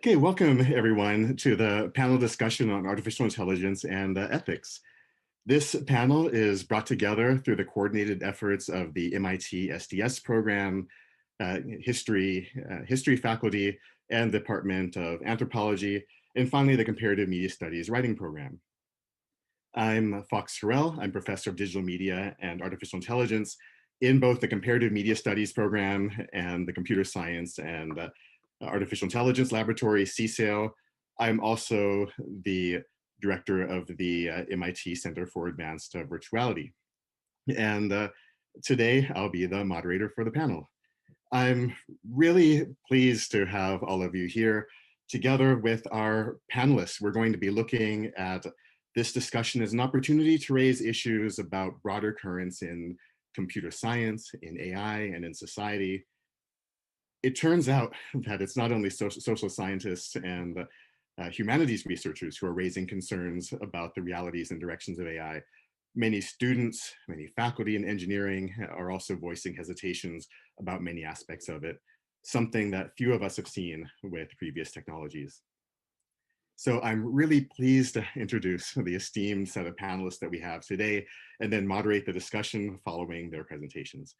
Okay, welcome everyone to the panel discussion on artificial intelligence and ethics. This panel is brought together through the coordinated efforts of the MIT SDS program, history faculty, and Department of Anthropology, and finally the Comparative Media Studies writing program. I'm Fox Harrell. I'm professor of digital media and artificial intelligence in both the Comparative Media Studies program and the Computer Science and Artificial Intelligence Laboratory, CSAIL. I'm also the director of the MIT Center for Advanced Virtuality. And today I'll be the moderator for the panel. I'm really pleased to have all of you here together with our panelists. We're going to be looking at this discussion as an opportunity to raise issues about broader currents in computer science, in AI, and in society. It turns out that it's not only social scientists and humanities researchers who are raising concerns about the realities and directions of AI. Many students, many faculty in engineering are also voicing hesitations about many aspects of it, something that few of us have seen with previous technologies. So I'm really pleased to introduce the esteemed set of panelists that we have today and then moderate the discussion following their presentations.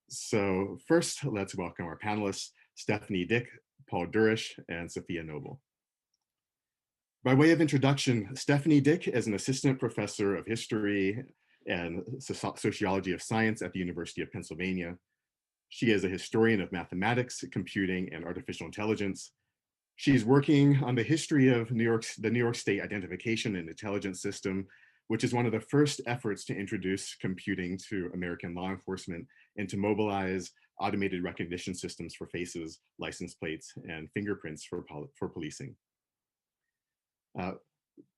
So first, let's welcome our panelists, Stephanie Dick, Paul Durish, and Sophia Noble. By way of introduction, Stephanie Dick is an assistant professor of history and sociology of science at the University of Pennsylvania. She is a historian of mathematics, computing, and artificial intelligence. She's working on the history of the New York State Identification and Intelligence System, which is one of the first efforts to introduce computing to American law enforcement and to mobilize automated recognition systems for faces, license plates, and fingerprints for policing.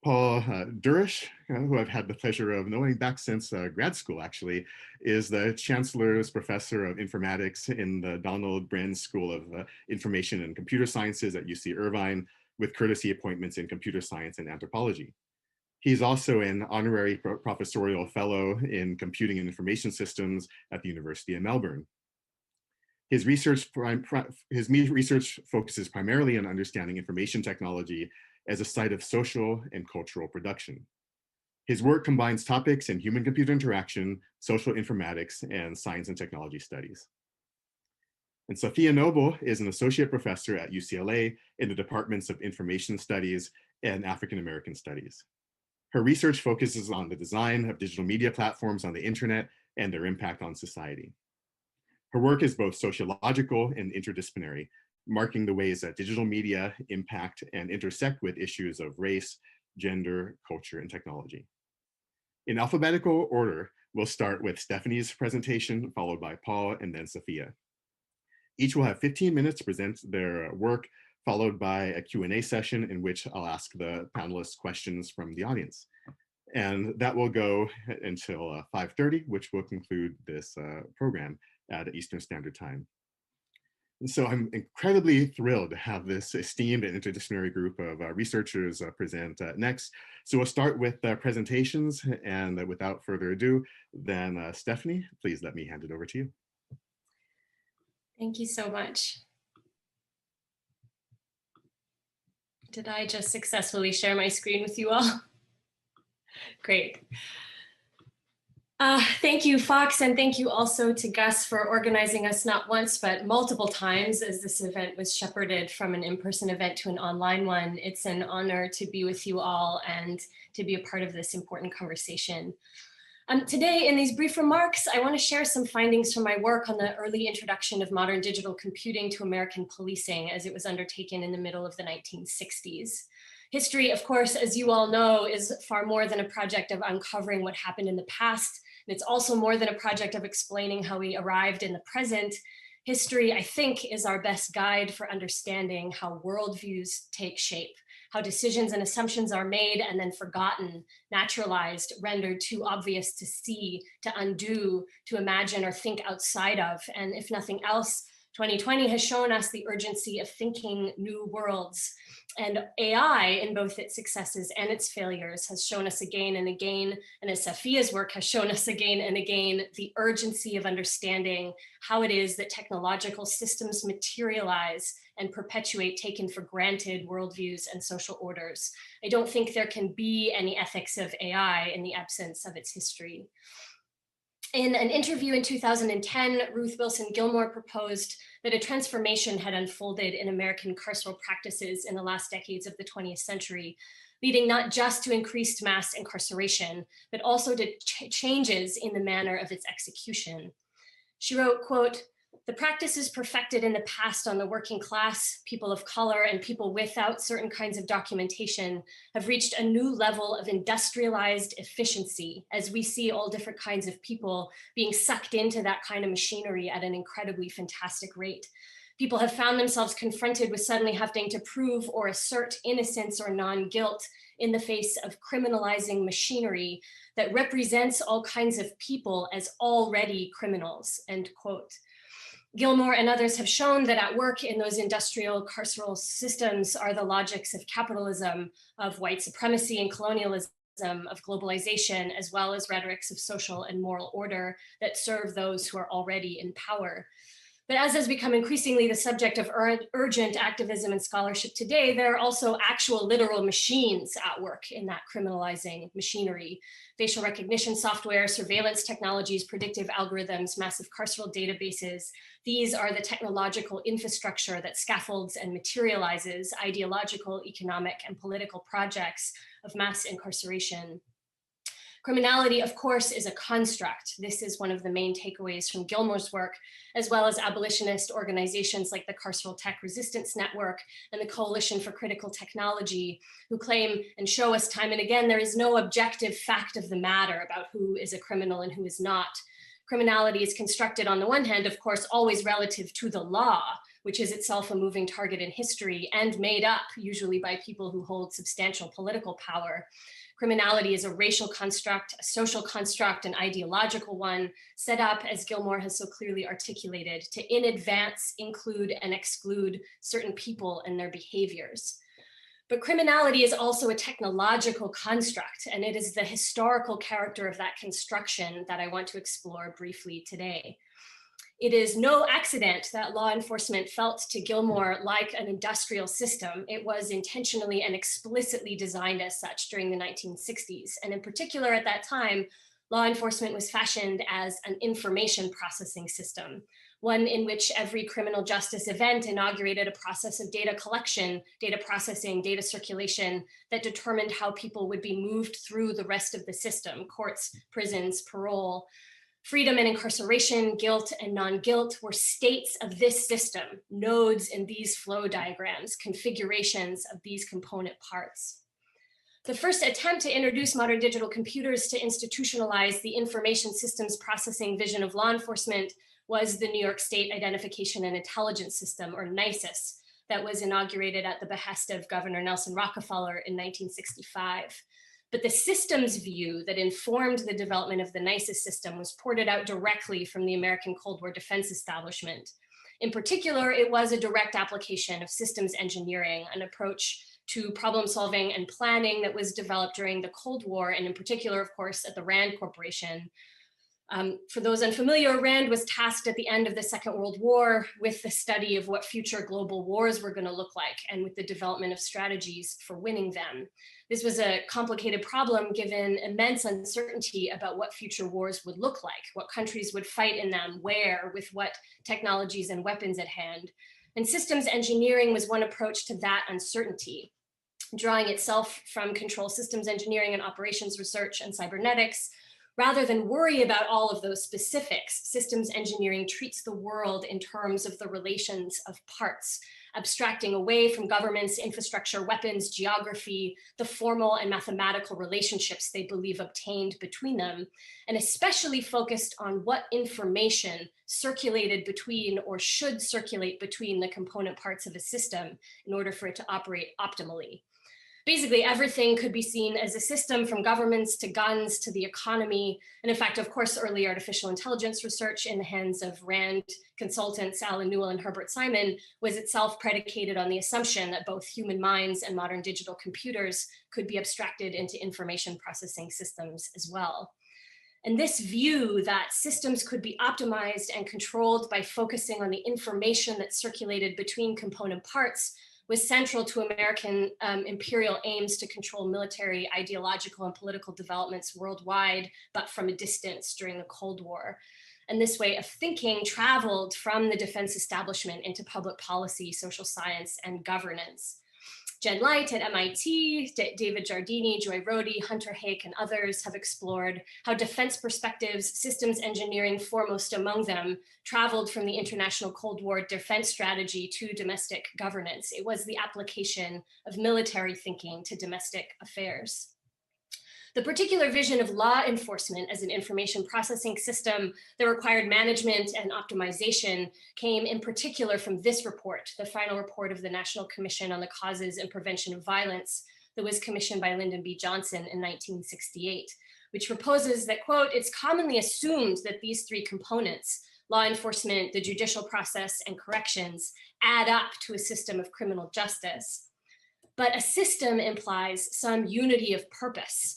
Paul Durish, who I've had the pleasure of knowing back since grad school actually, is the Chancellor's Professor of Informatics in the Donald Bren School of Information and Computer Sciences at UC Irvine, with courtesy appointments in computer science and anthropology. He's also an honorary professorial fellow in computing and information systems at the University of Melbourne. His research focuses primarily on understanding information technology as a site of social and cultural production. His work combines topics in human-computer interaction, social informatics, and science and technology studies. And Sophia Noble is an associate professor at UCLA in the departments of information studies and African American studies. Her research focuses on the design of digital media platforms on the internet and their impact on society. Her work is both sociological and interdisciplinary, marking the ways that digital media impact and intersect with issues of race, gender, culture, and technology. In alphabetical order, we'll start with Stephanie's presentation, followed by Paul, and then Sophia. Each will have 15 minutes to present their work, followed by a Q&A session in which I'll ask the panelists questions from the audience. And that will go until 5:30, which will conclude this program at Eastern Standard Time. And so I'm incredibly thrilled to have this esteemed and interdisciplinary group of researchers present next. So we'll start with presentations, and without further ado, then Stephanie, please let me hand it over to you. Thank you so much. Did I just successfully share my screen with you all? Great. Thank you, Fox, and thank you also to Gus for organizing us not once, but multiple times as this event was shepherded from an in-person event to an online one. It's an honor to be with you all and to be a part of this important conversation. Today, in these brief remarks, I want to share some findings from my work on the early introduction of modern digital computing to American policing as it was undertaken in the middle of the 1960s. History, of course, as you all know, is far more than a project of uncovering what happened in the past. And it's also more than a project of explaining how we arrived in the present. History, I think, is our best guide for understanding how worldviews take shape, how decisions and assumptions are made and then forgotten, naturalized, rendered too obvious to see, to undo, to imagine or think outside of, and if nothing else, 2020 has shown us the urgency of thinking new worlds, and AI, in both its successes and its failures, has shown us again and again, and as Safia's work has shown us again and again, the urgency of understanding how it is that technological systems materialize and perpetuate taken for granted worldviews and social orders. I don't think there can be any ethics of AI in the absence of its history. In an interview in 2010, Ruth Wilson Gilmore proposed that a transformation had unfolded in American carceral practices in the last decades of the 20th century, leading not just to increased mass incarceration, but also to changes in the manner of its execution. She wrote, quote, "The practices perfected in the past on the working class, people of color, and people without certain kinds of documentation have reached a new level of industrialized efficiency as we see all different kinds of people being sucked into that kind of machinery at an incredibly fantastic rate. People have found themselves confronted with suddenly having to prove or assert innocence or non-guilt in the face of criminalizing machinery that represents all kinds of people as already criminals," end quote. Gilmore and others have shown that at work in those industrial carceral systems are the logics of capitalism, of white supremacy and colonialism, of globalization, as well as rhetorics of social and moral order that serve those who are already in power. But as has become increasingly the subject of urgent activism and scholarship today, there are also actual literal machines at work in that criminalizing machinery. Facial recognition software, surveillance technologies, predictive algorithms, massive carceral databases. These are the technological infrastructure that scaffolds and materializes ideological, economic, and political projects of mass incarceration. Criminality, of course, is a construct. This is one of the main takeaways from Gilmore's work, as well as abolitionist organizations like the Carceral Tech Resistance Network and the Coalition for Critical Technology, who claim and show us time and again there is no objective fact of the matter about who is a criminal and who is not. Criminality is constructed on the one hand, of course, always relative to the law, which is itself a moving target in history and made up usually by people who hold substantial political power. Criminality is a racial construct, a social construct, an ideological one, set up, as Gilmore has so clearly articulated, to in advance include and exclude certain people and their behaviors. But criminality is also a technological construct, and it is the historical character of that construction that I want to explore briefly today. It is no accident that law enforcement felt to Gilmore like an industrial system. It was intentionally and explicitly designed as such during the 1960s. And in particular at that time, law enforcement was fashioned as an information processing system, one in which every criminal justice event inaugurated a process of data collection, data processing, data circulation that determined how people would be moved through the rest of the system, courts, prisons, parole. Freedom and incarceration, guilt and non-guilt were states of this system, nodes in these flow diagrams, configurations of these component parts. The first attempt to introduce modern digital computers to institutionalize the information systems processing vision of law enforcement was the New York State Identification and Intelligence System, or NYSIIS, that was inaugurated at the behest of Governor Nelson Rockefeller in 1965. But the systems view that informed the development of the NYSIIS system was ported out directly from the American Cold War defense establishment. In particular, it was a direct application of systems engineering, an approach to problem solving and planning that was developed during the Cold War, and in particular, of course, at the RAND Corporation. For those unfamiliar, RAND was tasked at the end of the Second World War with the study of what future global wars were going to look like and with the development of strategies for winning them. This was a complicated problem given immense uncertainty about what future wars would look like, what countries would fight in them, where, with what technologies and weapons at hand. And systems engineering was one approach to that uncertainty, drawing itself from control systems engineering and operations research and cybernetics. Rather than worry about all of those specifics, systems engineering treats the world in terms of the relations of parts, abstracting away from governments, infrastructure, weapons, geography, the formal and mathematical relationships they believe obtained between them, and especially focused on what information circulated between or should circulate between the component parts of a system in order for it to operate optimally. Basically, everything could be seen as a system, from governments to guns to the economy. And in fact, of course, early artificial intelligence research in the hands of Rand consultants Alan Newell and Herbert Simon was itself predicated on the assumption that both human minds and modern digital computers could be abstracted into information processing systems as well. And this view that systems could be optimized and controlled by focusing on the information that circulated between component parts was central to American imperial aims to control military, ideological, and political developments worldwide, but from a distance during the Cold War. And this way of thinking traveled from the defense establishment into public policy, social science, and governance. Jen Light at MIT, David Giardini, Joy Rohde, Hunter Hake, and others have explored how defense perspectives, systems engineering foremost among them, traveled from the international Cold War defense strategy to domestic governance. It was the application of military thinking to domestic affairs. The particular vision of law enforcement as an information processing system that required management and optimization came in particular from this report, the final report of the National Commission on the Causes and Prevention of Violence that was commissioned by Lyndon B. Johnson in 1968, which proposes that, quote, it's commonly assumed that these three components, law enforcement, the judicial process, and corrections, add up to a system of criminal justice. But a system implies some unity of purpose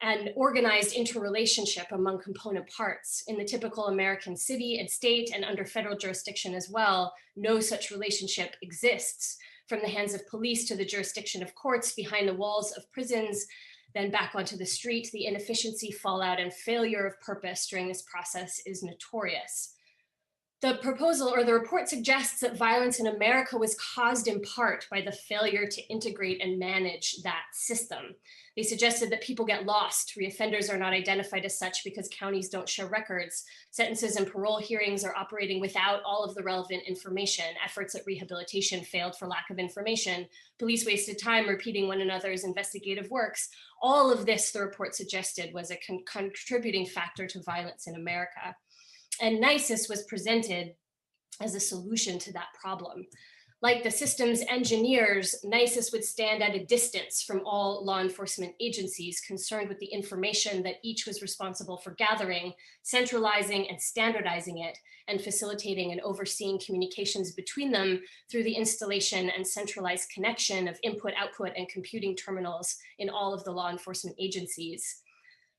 and organized interrelationship among component parts. In the typical American city and state and under federal jurisdiction as well, no such relationship exists. From the hands of police to the jurisdiction of courts, behind the walls of prisons, then back onto the street, the inefficiency, fallout, and failure of purpose during this process is notorious. The proposal or the report suggests that violence in America was caused in part by the failure to integrate and manage that system. They suggested that people get lost. Reoffenders are not identified as such because counties don't share records. Sentences and parole hearings are operating without all of the relevant information. Efforts at rehabilitation failed for lack of information. Police wasted time repeating one another's investigative works. All of this, the report suggested, was a contributing factor to violence in America. And NYSIIS was presented as a solution to that problem. Like the systems engineers, NYSIIS would stand at a distance from all law enforcement agencies concerned with the information that each was responsible for gathering, centralizing and standardizing it, and facilitating and overseeing communications between them through the installation and centralized connection of input, output, and computing terminals in all of the law enforcement agencies.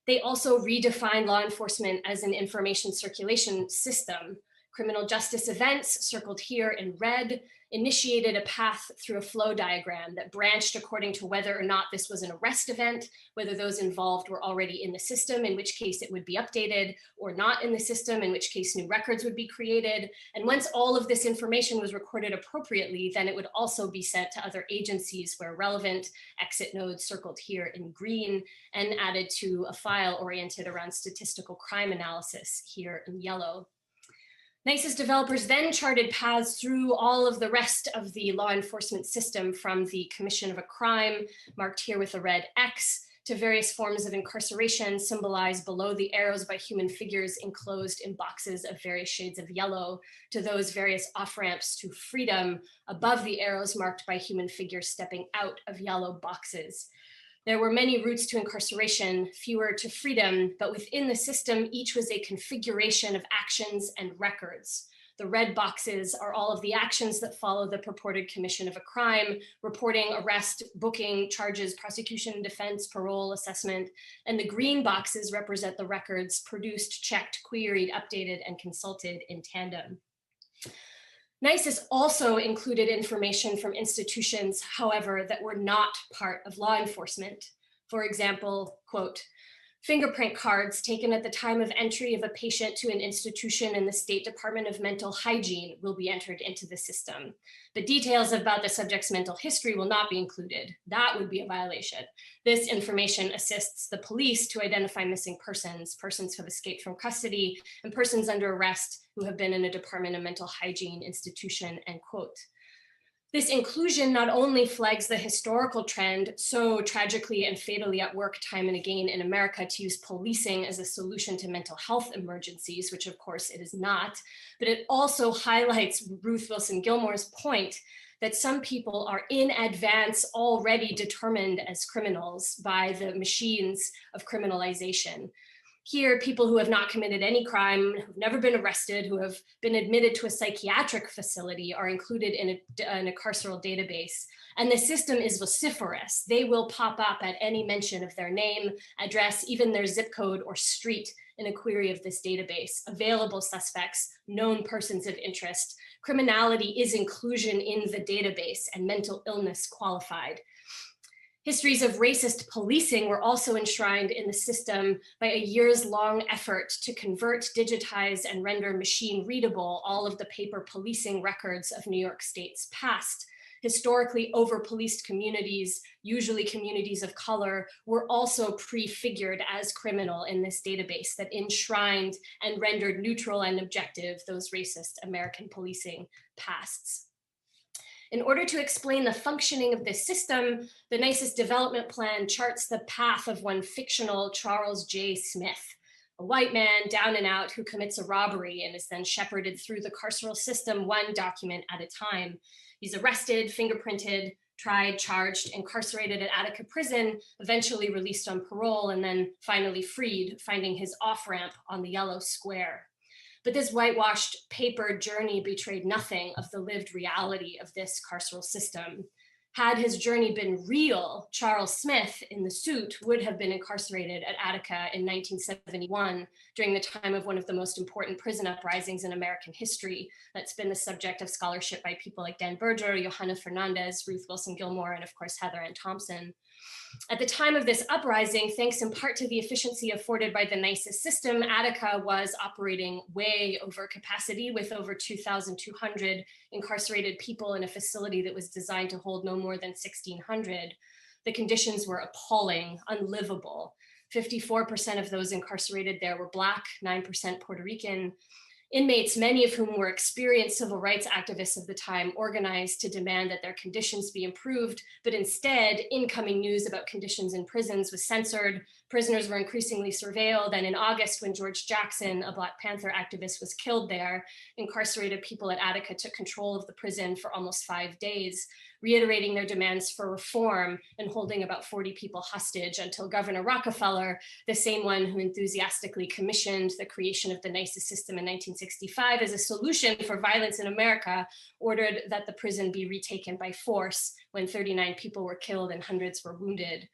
They also redefined law enforcement as an information circulation system. Criminal justice events, circled here in red, initiated a path through a flow diagram that branched according to whether or not this was an arrest event, whether those involved were already in the system, in which case it would be updated, or not in the system, in which case new records would be created. And once all of this information was recorded appropriately, then it would also be sent to other agencies where relevant, exit nodes circled here in green, and added to a file oriented around statistical crime analysis here in yellow. NYSIIS developers then charted paths through all of the rest of the law enforcement system, from the commission of a crime, marked here with a red X, to various forms of incarceration symbolized below the arrows by human figures enclosed in boxes of various shades of yellow, to those various off-ramps to freedom above the arrows marked by human figures stepping out of yellow boxes. There were many routes to incarceration, fewer to freedom, but within the system, each was a configuration of actions and records. The red boxes are all of the actions that follow the purported commission of a crime: reporting, arrest, booking, charges, prosecution, defense, parole, assessment. And the green boxes represent the records produced, checked, queried, updated, and consulted in tandem. NYSIIS also included information from institutions, however, that were not part of law enforcement. For example, quote, fingerprint cards taken at the time of entry of a patient to an institution in the State Department of Mental Hygiene will be entered into the system. But details about the subject's mental history will not be included. That would be a violation. This information assists the police to identify missing persons, persons who have escaped from custody, and persons under arrest who have been in a Department of Mental Hygiene institution, end quote. This inclusion not only flags the historical trend so tragically and fatally at work time and again in America to use policing as a solution to mental health emergencies, which of course it is not, but it also highlights Ruth Wilson Gilmore's point that some people are in advance already determined as criminals by the machines of criminalization. Here, people who have not committed any crime, who've never been arrested, who have been admitted to a psychiatric facility are included in a carceral database. And the system is vociferous. They will pop up at any mention of their name, address, even their zip code or street in a query of this database. Available suspects, known persons of interest. Criminality is inclusion in the database and mental illness qualified. Histories of racist policing were also enshrined in the system by a years-long effort to convert, digitize, and render machine readable all of the paper policing records of New York State's past. Historically over-policed communities, usually communities of color, were also prefigured as criminal in this database that enshrined and rendered neutral and objective those racist American policing pasts. In order to explain the functioning of this system, the NYSIIS development plan charts the path of one fictional Charles J. Smith, a white man down and out who commits a robbery and is then shepherded through the carceral system one document at a time. He's arrested, fingerprinted, tried, charged, incarcerated at Attica prison, eventually released on parole, and then finally freed, finding his off-ramp on the yellow square. But this whitewashed paper journey betrayed nothing of the lived reality of this carceral system. Had his journey been real, Charles Smith in the suit would have been incarcerated at Attica in 1971 during the time of one of the most important prison uprisings in American history that's been the subject of scholarship by people like Dan Berger, Johanna Fernandez, Ruth Wilson Gilmore, and of course, Heather Ann Thompson. At the time of this uprising, thanks in part to the efficiency afforded by the NYSIIS system, Attica was operating way over capacity with over 2,200 incarcerated people in a facility that was designed to hold no more than 1,600. The conditions were appalling, unlivable. 54% of those incarcerated there were Black, 9% Puerto Rican. Inmates, many of whom were experienced civil rights activists of the time, organized to demand that their conditions be improved, but instead, incoming news about conditions in prisons was censored. Prisoners were increasingly surveilled, and in August, when George Jackson, a Black Panther activist, was killed there, incarcerated people at Attica took control of the prison for almost 5 days, reiterating their demands for reform and holding about 40 people hostage until Governor Rockefeller, the same one who enthusiastically commissioned the creation of the NYSIIS system in 1965 as a solution for violence in America, ordered that the prison be retaken by force when 39 people were killed and hundreds were wounded.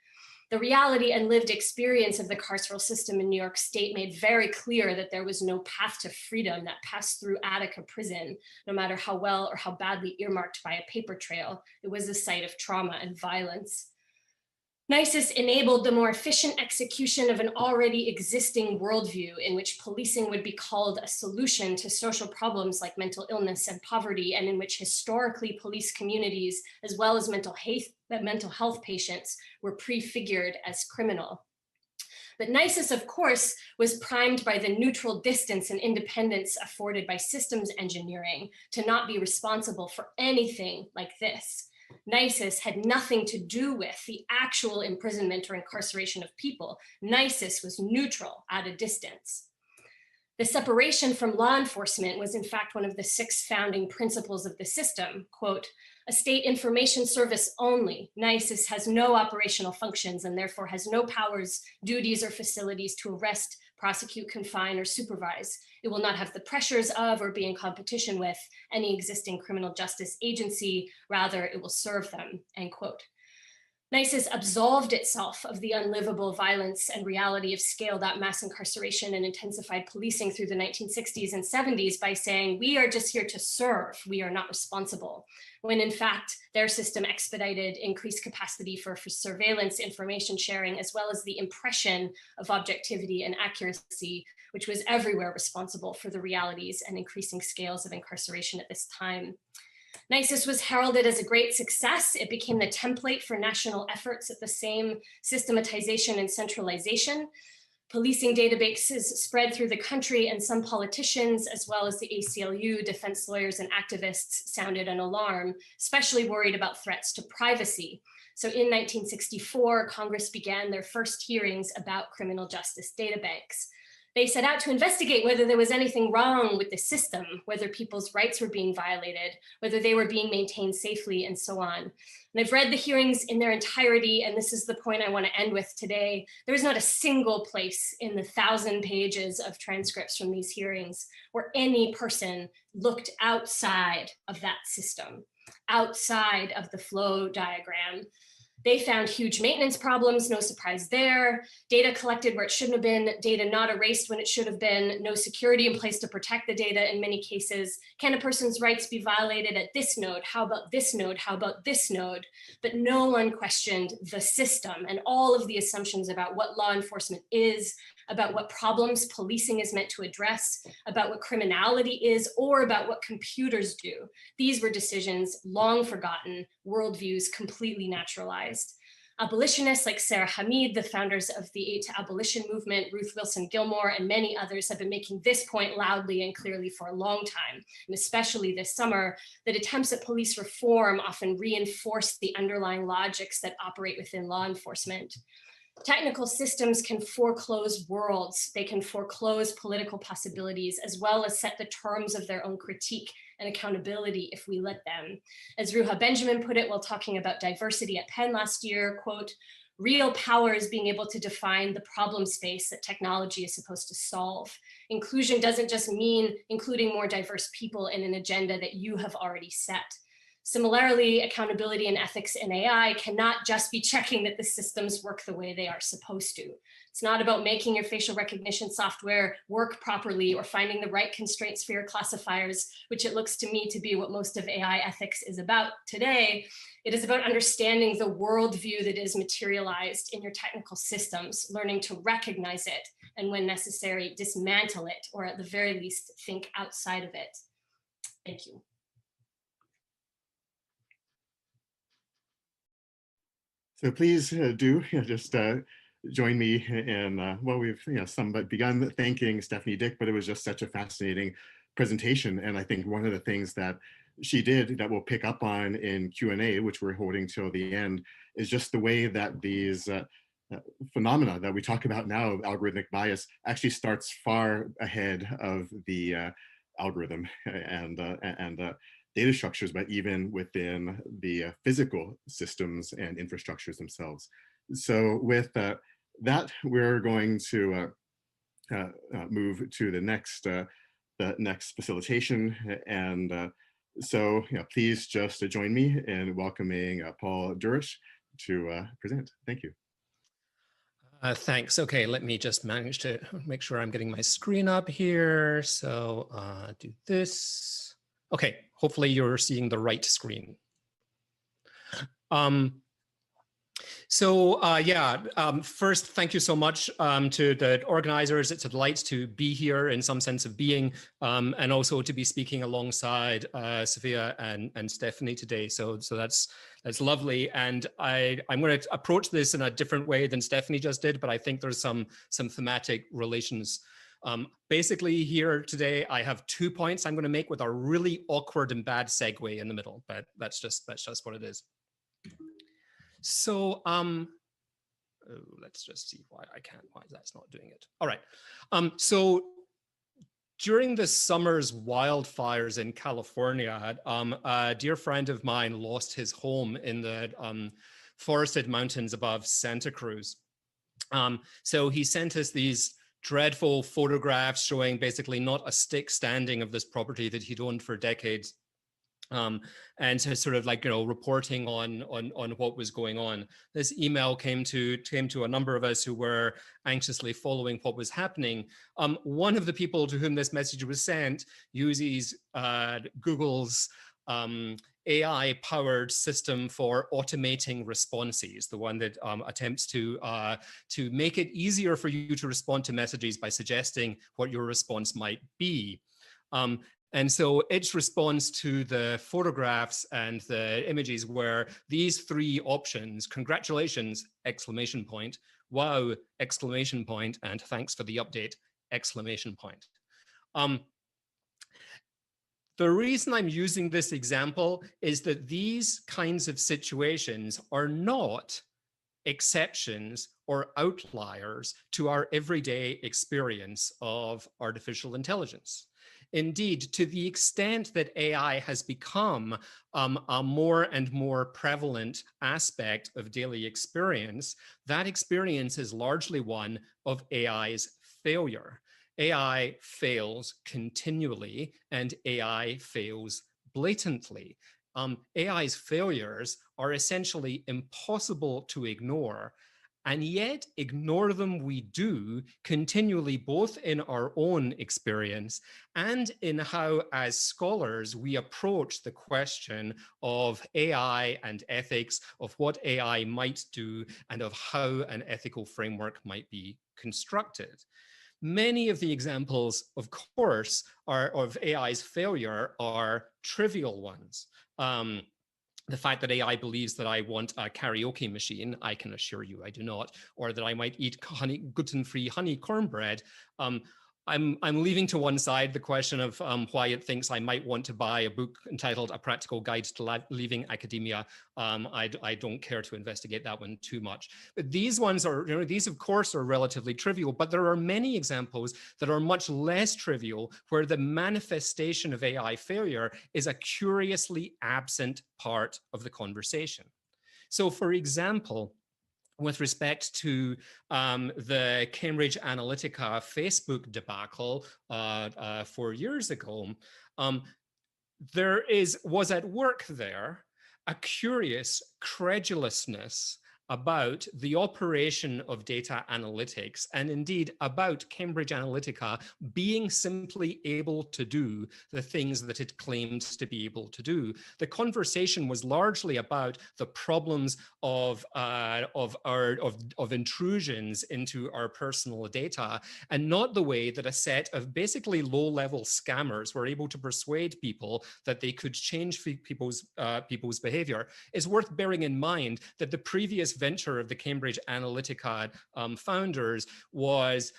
The reality and lived experience of the carceral system in New York State made very clear that there was no path to freedom that passed through Attica prison, no matter how well or how badly earmarked by a paper trail. It was a site of trauma and violence. NYSIIS enabled the more efficient execution of an already existing worldview in which policing would be called a solution to social problems like mental illness and poverty, and in which historically police communities, as well as mental health patients, were prefigured as criminal. But NYSIIS, of course, was primed by the neutral distance and independence afforded by systems engineering to not be responsible for anything like this. NYSIIS had nothing to do with the actual imprisonment or incarceration of people. NYSIIS was neutral at a distance. The separation from law enforcement was in fact one of the 6 founding principles of the system. Quote, a state information service only. NYSIIS has no operational functions and therefore has no powers, duties, or facilities to arrest, prosecute, confine, or supervise. It will not have the pressures of or be in competition with any existing criminal justice agency. Rather, it will serve them, end quote. NYSIIS absolved itself of the unlivable violence and reality of scaled-up mass incarceration and intensified policing through the 1960s and 70s by saying, we are just here to serve, we are not responsible, when in fact their system expedited increased capacity for surveillance, information sharing, as well as the impression of objectivity and accuracy, which was everywhere responsible for the realities and increasing scales of incarceration at this time. NYSIIS was heralded as a great success. It became the template for national efforts at the same systematization and centralization. Policing databases spread through the country, and some politicians, as well as the ACLU, defense lawyers, and activists sounded an alarm, especially worried about threats to privacy. So in 1964, Congress began their first hearings about criminal justice databanks. They set out to investigate whether there was anything wrong with the system, whether people's rights were being violated, whether they were being maintained safely, and so on. And I've read the hearings in their entirety, and this is the point I want to end with today. There is not a single place in the 1,000 pages of transcripts from these hearings where any person looked outside of that system, outside of the flow diagram. They found huge maintenance problems, no surprise there. Data collected where it shouldn't have been, data not erased when it should have been, no security in place to protect the data in many cases. Can a person's rights be violated at this node? How about this node? How about this node? But no one questioned the system and all of the assumptions about what law enforcement is, about what problems policing is meant to address, about what criminality is, or about what computers do. These were decisions long forgotten, worldviews completely naturalized. Abolitionists like Sarah Hamid, the founders of the Aid to Abolition movement, Ruth Wilson Gilmore, and many others have been making this point loudly and clearly for a long time, and especially this summer, that attempts at police reform often reinforce the underlying logics that operate within law enforcement. Technical systems can foreclose worlds, they can foreclose political possibilities, as well as set the terms of their own critique and accountability if we let them. As Ruha Benjamin put it while talking about diversity at Penn last year, quote, "Real power is being able to define the problem space that technology is supposed to solve. Inclusion doesn't just mean including more diverse people in an agenda that you have already set. Similarly, accountability and ethics in AI cannot just be checking that the systems work the way they are supposed to. It's not about making your facial recognition software work properly or finding the right constraints for your classifiers, which it looks to me to be what most of AI ethics is about today. It is about understanding the worldview that is materialized in your technical systems, learning to recognize it, and when necessary, dismantle it, or at the very least, think outside of it." Thank you. So please do just join me in, well, we've somewhat begun thanking Stephanie Dick, but it was just such a fascinating presentation. And I think one of the things that she did that we'll pick up on in Q&A, which we're holding till the end, is just the way that these phenomena that we talk about now of algorithmic bias actually starts far ahead of the algorithm and data structures, but even within the physical systems and infrastructures themselves. So with that, we're going to move to the next facilitation. And so please just join me in welcoming Paul Durish to present. Thank you. Thanks. Okay, let me just manage to make sure I'm getting my screen up here. So do this. Okay, hopefully you're seeing the right screen. First, thank you so much to the organizers. It's a delight to be here in some sense of being, and also to be speaking alongside Sophia and Stephanie today. So that's lovely. And I'm going to approach this in a different way than Stephanie just did, but I think there's some thematic relations. Basically here today, I have 2 points I'm going to make with a really awkward and bad segue in the middle, but that's just what it is. So let's just see why that's not doing it. All right. So during the summer's wildfires in California, a dear friend of mine lost his home in the forested mountains above Santa Cruz. So he sent us these dreadful photographs showing basically not a stick standing of this property that he'd owned for decades. And so sort of like, reporting on what was going on. This email came to a number of us who were anxiously following what was happening. One of the people to whom this message was sent uses Google's AI-powered system for automating responses, the one that attempts to make it easier for you to respond to messages by suggesting what your response might be. And so its response to the photographs and the images were these three options: congratulations, exclamation point, wow, exclamation point, and thanks for the update, exclamation point. The reason I'm using this example is that these kinds of situations are not exceptions or outliers to our everyday experience of artificial intelligence. Indeed, to the extent that AI has become a more and more prevalent aspect of daily experience, that experience is largely one of AI's failure. AI fails continually, and AI fails blatantly. AI's failures are essentially impossible to ignore, and yet ignore them we do continually, both in our own experience and in how, as scholars, we approach the question of AI and ethics, of what AI might do, and of how an ethical framework might be constructed. Many of the examples, of course, of AI's failure are trivial ones. The fact that AI believes that I want a karaoke machine, I can assure you I do not, or that I might eat gluten-free honey cornbread. I'm leaving to one side the question of why it thinks I might want to buy a book entitled A Practical Guide to Leaving Academia. I don't care to investigate that one too much. But these ones are, these of course are relatively trivial, but there are many examples that are much less trivial where the manifestation of AI failure is a curiously absent part of the conversation. So for example, with respect to the Cambridge Analytica Facebook debacle 4 years ago, there was at work there a curious credulousness about the operation of data analytics, and indeed about Cambridge Analytica being simply able to do the things that it claimed to be able to do. The conversation was largely about the problems of intrusions into our personal data, and not the way that a set of basically low-level scammers were able to persuade people that they could change people's behavior. It's worth bearing in mind that the previous venture of the Cambridge Analytica founders was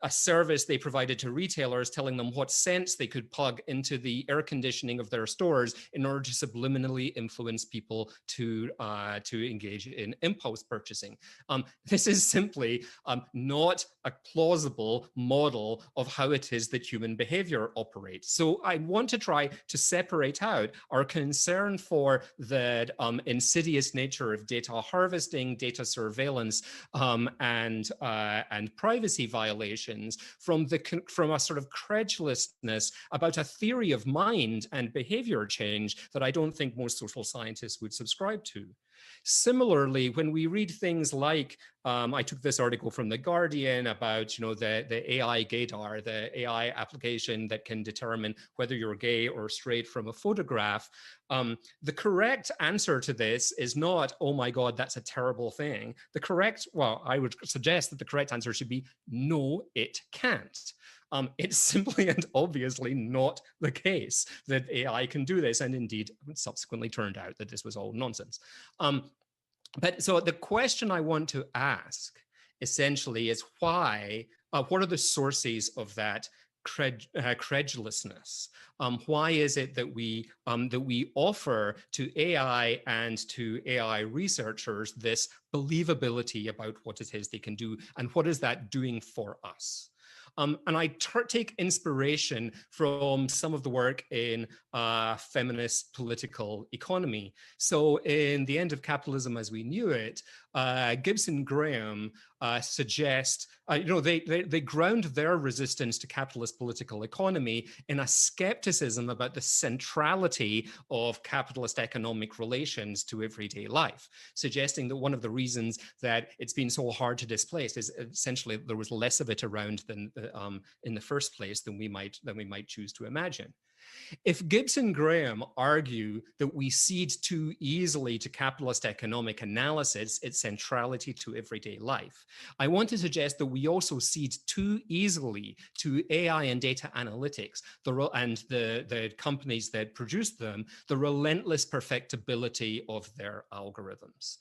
a service they provided to retailers, telling them what scents they could plug into the air conditioning of their stores in order to subliminally influence people to engage in impulse purchasing. This is simply not a plausible model of how it is that human behavior operates. So I want to try to separate out our concern for the insidious nature of data harvesting, data surveillance, and privacy violations from a sort of credulousness about a theory of mind and behavior change that I don't think most social scientists would subscribe to. Similarly, when we read things like, I took this article from The Guardian about, the AI gaydar, the AI application that can determine whether you're gay or straight from a photograph. The correct answer to this is not, oh my God, that's a terrible thing. I would suggest that the correct answer should be, no, it can't. It's simply and obviously not the case that AI can do this. And indeed, it subsequently turned out that this was all nonsense. But so the question I want to ask essentially is what are the sources of that credulousness? Why is it that we offer to AI and to AI researchers this believability about what it is they can do, and what is that doing for us? And I take inspiration from some of the work in feminist political economy. So in The End of Capitalism as We Knew It, Gibson Graham suggest, they ground their resistance to capitalist political economy in a skepticism about the centrality of capitalist economic relations to everyday life, suggesting that one of the reasons that it's been so hard to displace is essentially there was less of it around than in the first place than we might choose to imagine. If Gibson Graham argue that we cede too easily to capitalist economic analysis its centrality to everyday life, I want to suggest that we also cede too easily to AI and data analytics and the companies that produce them, the relentless perfectibility of their algorithms.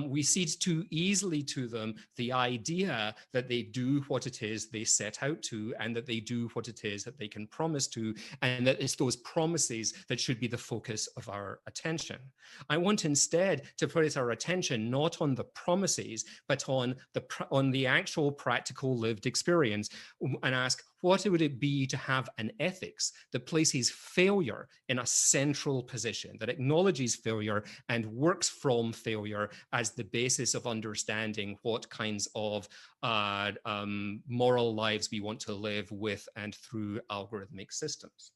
We cede too easily to them the idea that they do what it is they set out to, and that they do what it is that they can promise to, and that it's those promises that should be the focus of our attention. I want instead to put our attention not on the promises, but on the actual practical lived experience, and ask, what would it be to have an ethics that places failure in a central position, that acknowledges failure and works from failure as the basis of understanding what kinds of moral lives we want to live with and through algorithmic systems?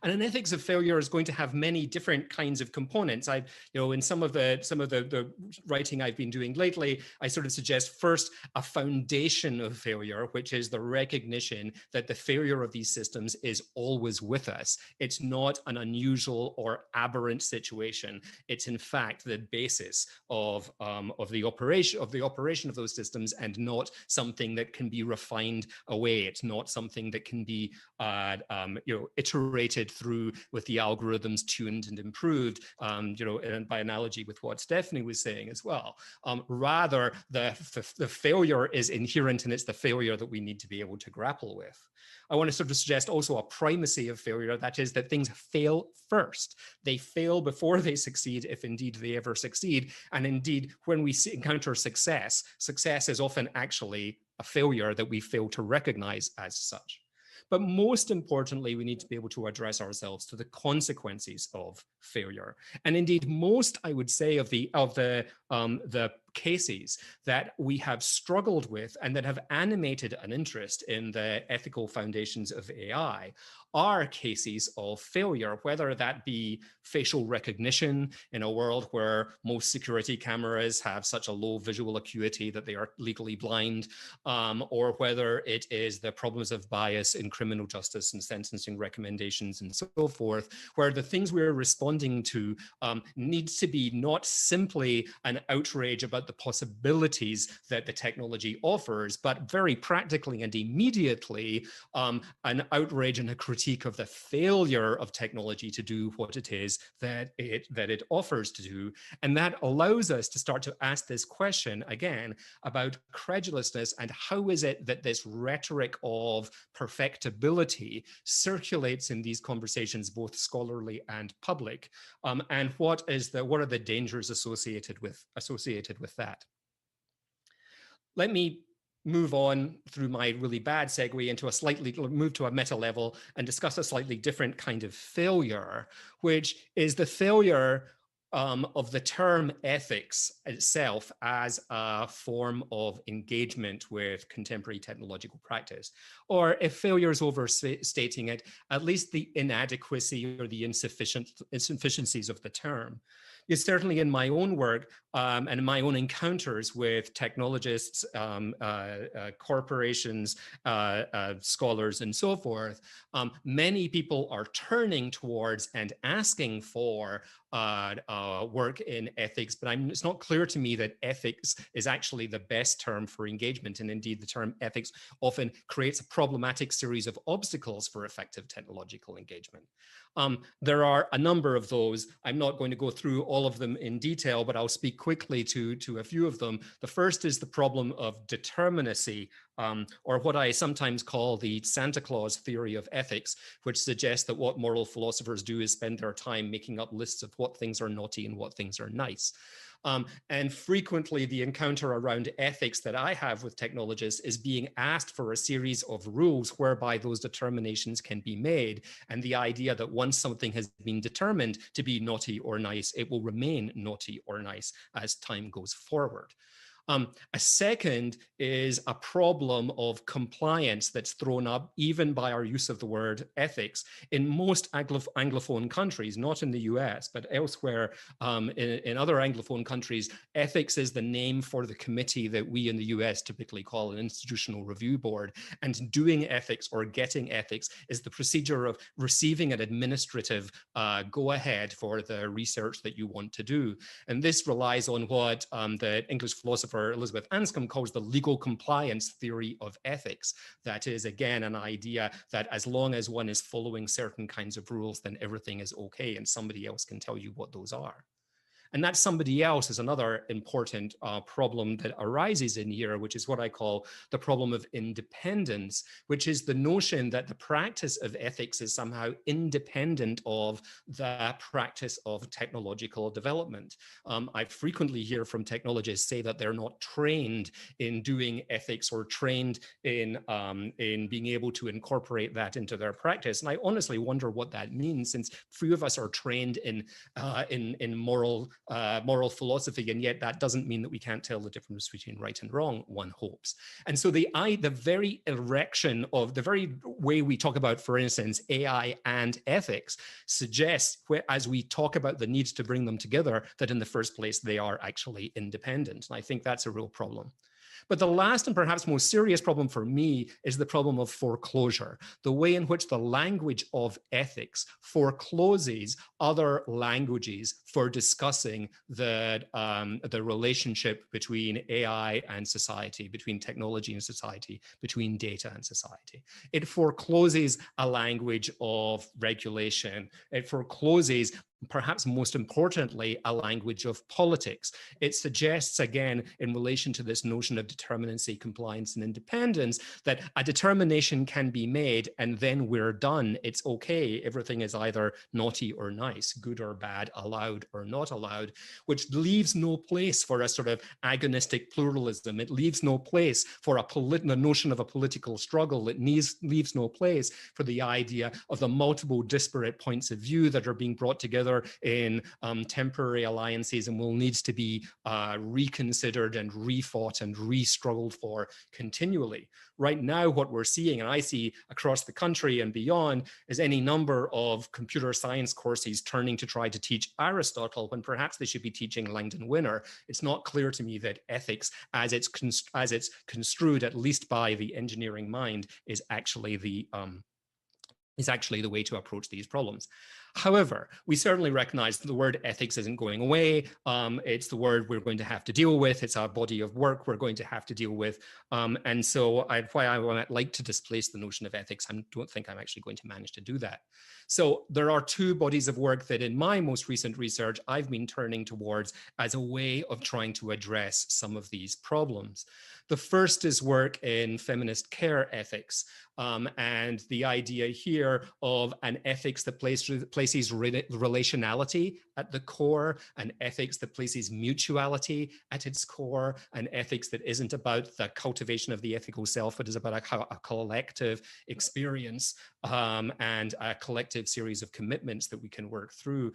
And an ethics of failure is going to have many different kinds of components. In some of the writing I've been doing lately, I sort of suggest first a foundation of failure, which is the recognition that the failure of these systems is always with us. It's not an unusual or aberrant situation. It's in fact the basis of the operation of those systems, and not something that can be refined away. It's not something that can be iterated through with the algorithms tuned and improved, and by analogy with what Stephanie was saying as well. Rather, the failure is inherent, and it's the failure that we need to be able to grapple with. I want to sort of suggest also a primacy of failure, that is that things fail first. They fail before they succeed, if indeed they ever succeed. And indeed, when we encounter success, success is often actually a failure that we fail to recognize as such. But most importantly, we need to be able to address ourselves to the consequences of failure. And indeed, most, I would say, of the cases that we have struggled with and that have animated an interest in the ethical foundations of AI are cases of failure, whether that be facial recognition in a world where most security cameras have such a low visual acuity that they are legally blind, or whether it is the problems of bias in criminal justice and sentencing recommendations and so forth, where the things we're responding to needs to be not simply an outrage about the possibilities that the technology offers, but very practically and immediately an outrage and a critique of the failure of technology to do what it is that it offers to do. And that allows us to start to ask this question again about credulousness, and how is it that this rhetoric of perfectibility circulates in these conversations, both scholarly and public, and what are the dangers associated with that. Let me move on through my really bad segue into move to a meta level and discuss a slightly different kind of failure, which is the failure of the term ethics itself as a form of engagement with contemporary technological practice. Or if failure is overstating it, at least the inadequacy or the insufficiencies of the term. It's certainly in my own work and in my own encounters with technologists, corporations, scholars, and so forth, many people are turning towards and asking for work in ethics, but it's not clear to me that ethics is actually the best term for engagement. And indeed, the term ethics often creates a problematic series of obstacles for effective technological engagement. There are a number of those. I'm not going to go through all of them in detail, but I'll speak quickly to a few of them. The first is the problem of determinacy, or what I sometimes call the Santa Claus theory of ethics, which suggests that what moral philosophers do is spend their time making up lists of what things are naughty and what things are nice. And frequently the encounter around ethics that I have with technologists is being asked for a series of rules whereby those determinations can be made. And the idea that once something has been determined to be naughty or nice, it will remain naughty or nice as time goes forward. A second is a problem of compliance that's thrown up even by our use of the word ethics in most Anglophone countries, not in the US, but elsewhere in other Anglophone countries. Ethics is the name for the committee that we in the US typically call an institutional review board. And doing ethics or getting ethics is the procedure of receiving an administrative go-ahead for the research that you want to do. And this relies on what the English philosopher Elizabeth Anscombe calls the legal compliance theory of ethics. That is, again, an idea that as long as one is following certain kinds of rules, then everything is okay, and somebody else can tell you what those are. And that somebody else is another important problem that arises in here, which is what I call the problem of independence, which is the notion that the practice of ethics is somehow independent of the practice of technological development. I frequently hear from technologists say that they're not trained in doing ethics or trained in being able to incorporate that into their practice. And I honestly wonder what that means, since few of us are trained in moral philosophy, and yet that doesn't mean that we can't tell the difference between right and wrong, one hopes. And so the very erection of the very way we talk about, for instance, AI and ethics suggests, as we talk about the need to bring them together, that in the first place, they are actually independent. And I think that's a real problem. But the last and perhaps most serious problem for me is the problem of foreclosure, the way in which the language of ethics forecloses other languages for discussing the relationship between AI and society, between technology and society, between data and society. It forecloses a language of regulation. It forecloses, perhaps most importantly, a language of politics. It suggests, again, in relation to this notion of determinacy, compliance, and independence, that a determination can be made and then we're done. It's okay. Everything is either naughty or nice, good or bad, allowed or not allowed, which leaves no place for a sort of agonistic pluralism. It leaves no place for the notion of a political struggle. It leaves no place for the idea of the multiple disparate points of view that are being brought together in temporary alliances and will need to be reconsidered and refought and re-struggled for continually. Right now, what we're seeing, and I see across the country and beyond, is any number of computer science courses turning to try to teach Aristotle when perhaps they should be teaching Langdon Winner. It's not clear to me that ethics, as it's construed, at least by the engineering mind, is actually the way to approach these problems. However, we certainly recognize that the word ethics isn't going away. It's the word we're going to have to deal with. It's our body of work we're going to have to deal with. And so why I might like to displace the notion of ethics, I don't think I'm actually going to manage to do that. So there are two bodies of work that in my most recent research, I've been turning towards as a way of trying to address some of these problems. The first is work in feminist care ethics, and the idea here of an ethics that places relationality at the core, an ethics that places mutuality at its core, an ethics that isn't about the cultivation of the ethical self, but is about a collective experience and a collective series of commitments that we can work through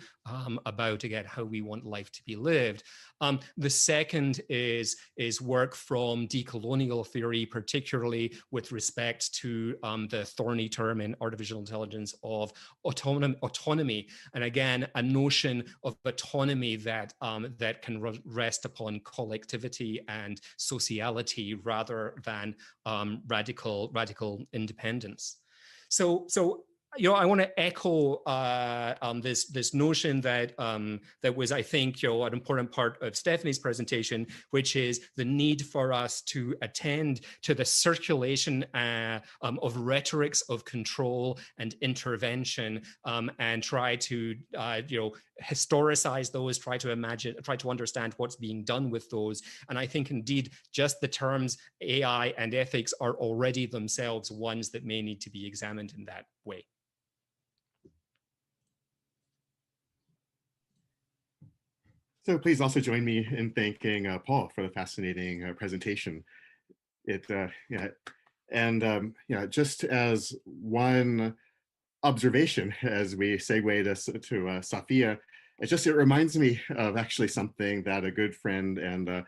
about, again, how we want life to be lived. The second is work from decolonial theory, particularly with respect to the thorny term in artificial intelligence of autonomy. And again, a notion of autonomy that, that can rest upon collectivity and sociality rather than radical independence. So I want to echo this notion that that was, I think, an important part of Stephanie's presentation, which is the need for us to attend to the circulation of rhetorics of control and intervention, and try to historicize those, try to understand what's being done with those. And I think indeed just the terms AI and ethics are already themselves ones that may need to be examined in that way. So please also join me in thanking Paul for the fascinating presentation. Just as one observation as we segue to Sophia, it reminds me of actually something that a good friend and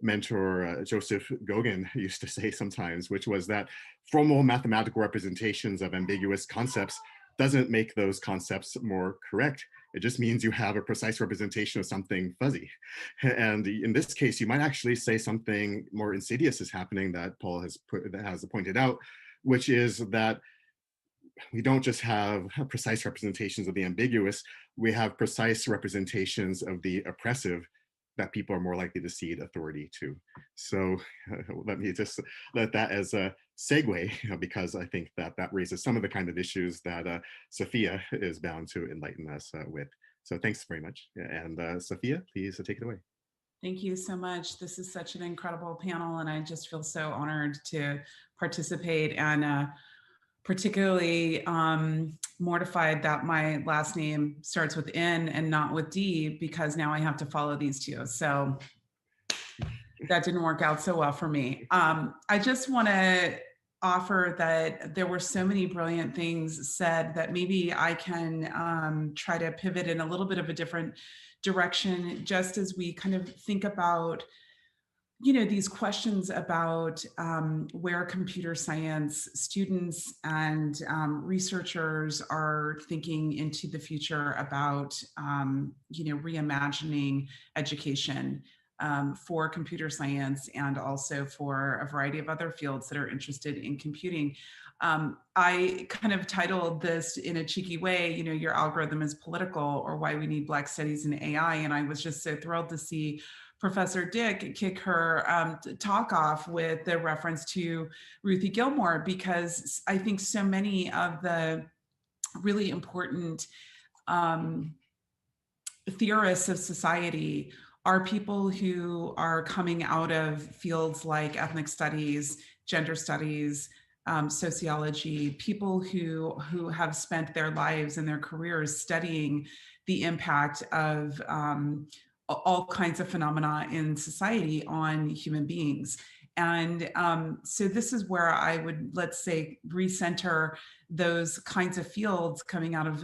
mentor, Joseph Goguen, used to say sometimes, which was that formal mathematical representations of ambiguous concepts doesn't make those concepts more correct. It just means you have a precise representation of something fuzzy. And in this case, you might actually say something more insidious is happening that Paul has pointed out, which is that we don't just have precise representations of the ambiguous, we have precise representations of the oppressive that people are more likely to cede authority to. So let me just let that as a segue, because I think that raises some of the kind of issues that Sophia is bound to enlighten us with. So thanks very much. And Sophia, please take it away. Thank you so much. This is such an incredible panel, and I just feel so honored to participate, and particularly mortified that my last name starts with N and not with D, because now I have to follow these two. So that didn't work out so well for me. I just want to offer that there were so many brilliant things said that maybe I can try to pivot in a little bit of a different direction, just as we kind of think about, you know, these questions about where computer science students and researchers are thinking into the future about, you know, reimagining education for computer science, and also for a variety of other fields that are interested in computing. I kind of titled this in a cheeky way, you know, your algorithm is political, or why we need Black studies in AI. And I was just so thrilled to see Professor Dick kick her talk off with the reference to Ruthie Gilmore, because I think so many of the really important theorists of society are people who are coming out of fields like ethnic studies, gender studies, sociology, people who have spent their lives and their careers studying the impact of all kinds of phenomena in society on human beings. And so this is where I would, let's say, recenter those kinds of fields coming out of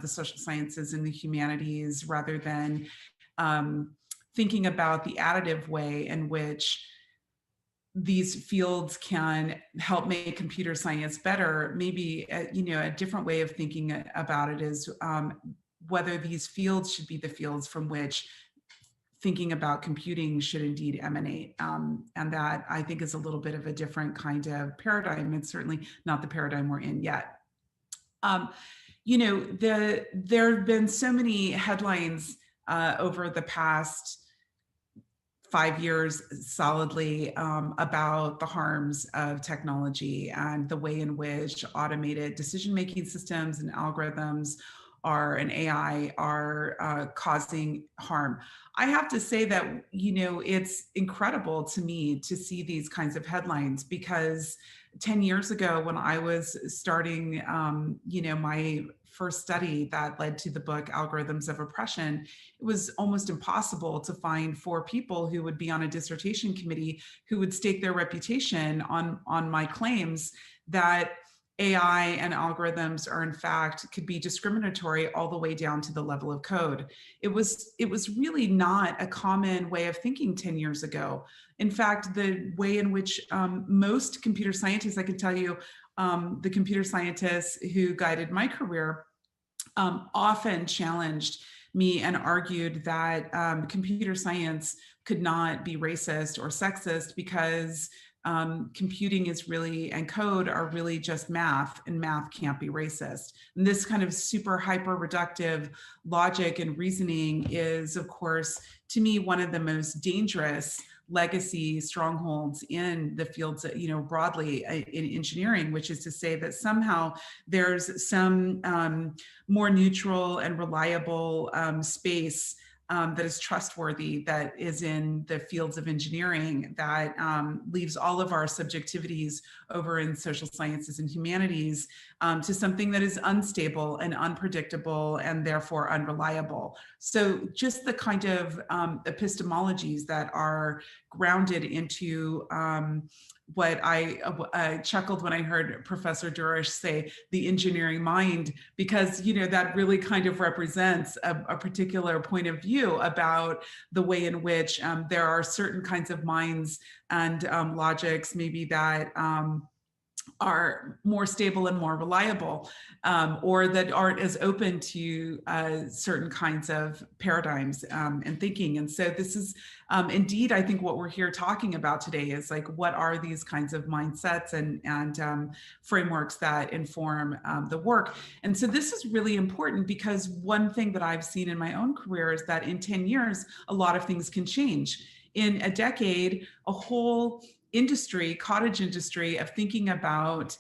the social sciences and the humanities, rather than thinking about the additive way in which these fields can help make computer science better. Maybe you know, a different way of thinking about it is whether these fields should be the fields from which thinking about computing should indeed emanate. And that, I think, is a little bit of a different kind of paradigm. It's certainly not the paradigm we're in yet. You know, there have been so many headlines over the past 5 years solidly about the harms of technology and the way in which automated decision-making systems and algorithms and AI are causing harm. I have to say that, you know, it's incredible to me to see these kinds of headlines, because 10 years ago, when I was starting, you know, my first study that led to the book Algorithms of Oppression, it was almost impossible to find 4 people who would be on a dissertation committee who would stake their reputation on my claims that AI and algorithms are, in fact, could be discriminatory all the way down to the level of code. It was really not a common way of thinking 10 years ago. In fact, the way in which most computer scientists, I can tell you, the computer scientists who guided my career often challenged me and argued that computer science could not be racist or sexist, because computing is really, and code are really just math, and math can't be racist. And this kind of super hyper reductive logic and reasoning is, of course, to me, one of the most dangerous legacy strongholds in the fields, you know, broadly in engineering, which is to say that somehow there's some more neutral and reliable space that is trustworthy, that is in the fields of engineering, that leaves all of our subjectivities over in social sciences and humanities to something that is unstable and unpredictable and therefore unreliable. So just the kind of epistemologies that are grounded into what I chuckled when I heard Professor Durish say the engineering mind, because, you know, that really kind of represents a particular point of view about the way in which there are certain kinds of minds and logics maybe that are more stable and more reliable, or that aren't as open to certain kinds of paradigms and thinking. And so this is indeed, I think, what we're here talking about today is like, what are these kinds of mindsets and frameworks that inform the work? And so this is really important, because one thing that I've seen in my own career is that in 10 years, a lot of things can change. In a decade, a whole industry, cottage industry of thinking about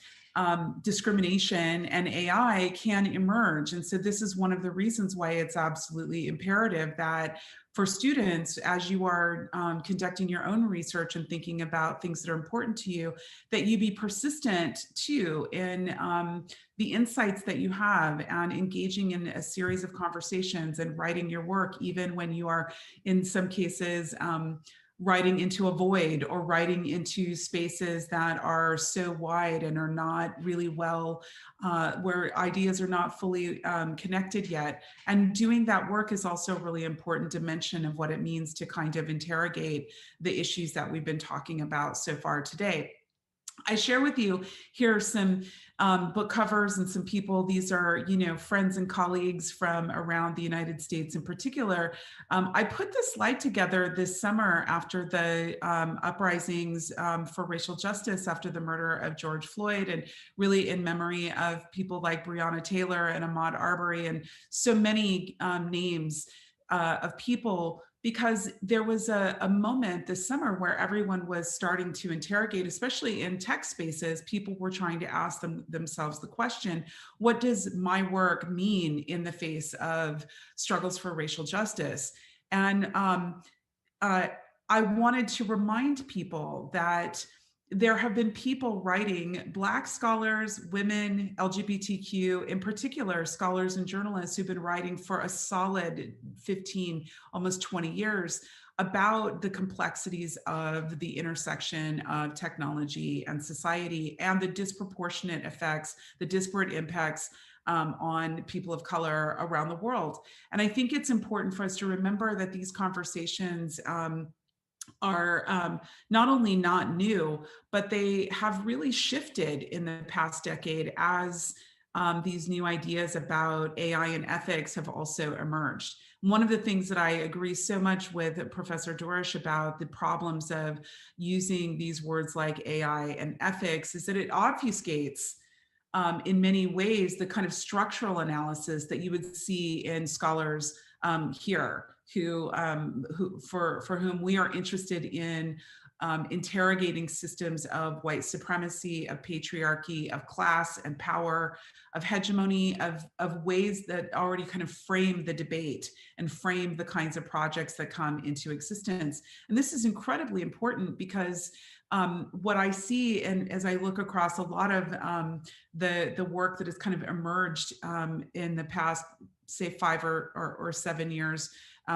discrimination and AI can emerge. And so this is one of the reasons why it's absolutely imperative that for students, as you are conducting your own research and thinking about things that are important to you, that you be persistent too in the insights that you have and engaging in a series of conversations and writing your work, even when you are in some cases writing into a void or writing into spaces that are so wide and are not really well, where ideas are not fully connected yet. And doing that work is also a really important dimension of what it means to kind of interrogate the issues that we've been talking about so far today. I share with you here some book covers and some people. These are, friends and colleagues from around the United States in particular. I put this slide together this summer after the uprisings for racial justice after the murder of George Floyd, and really in memory of people like Breonna Taylor and Ahmaud Arbery and so many names of people, because there was a moment this summer where everyone was starting to interrogate, especially in tech spaces. People were trying to ask themselves the question, what does my work mean in the face of struggles for racial justice? And I wanted to remind people that there have been people writing, Black scholars, women, LGBTQ, in particular, scholars and journalists who've been writing for a solid 15, almost 20 years about the complexities of the intersection of technology and society and the disproportionate effects, the disparate impacts on people of color around the world. And I think it's important for us to remember that these conversations are not only not new, but they have really shifted in the past decade as these new ideas about AI and ethics have also emerged. One of the things that I agree so much with Professor Dorish about the problems of using these words like AI and ethics is that it obfuscates in many ways the kind of structural analysis that you would see in scholars here, for whom we are interested in interrogating systems of white supremacy, of patriarchy, of class and power, of hegemony, of ways that already kind of frame the debate and frame the kinds of projects that come into existence. And this is incredibly important because what I see, and as I look across a lot of the work that has kind of emerged in the past, say 5 or 7 years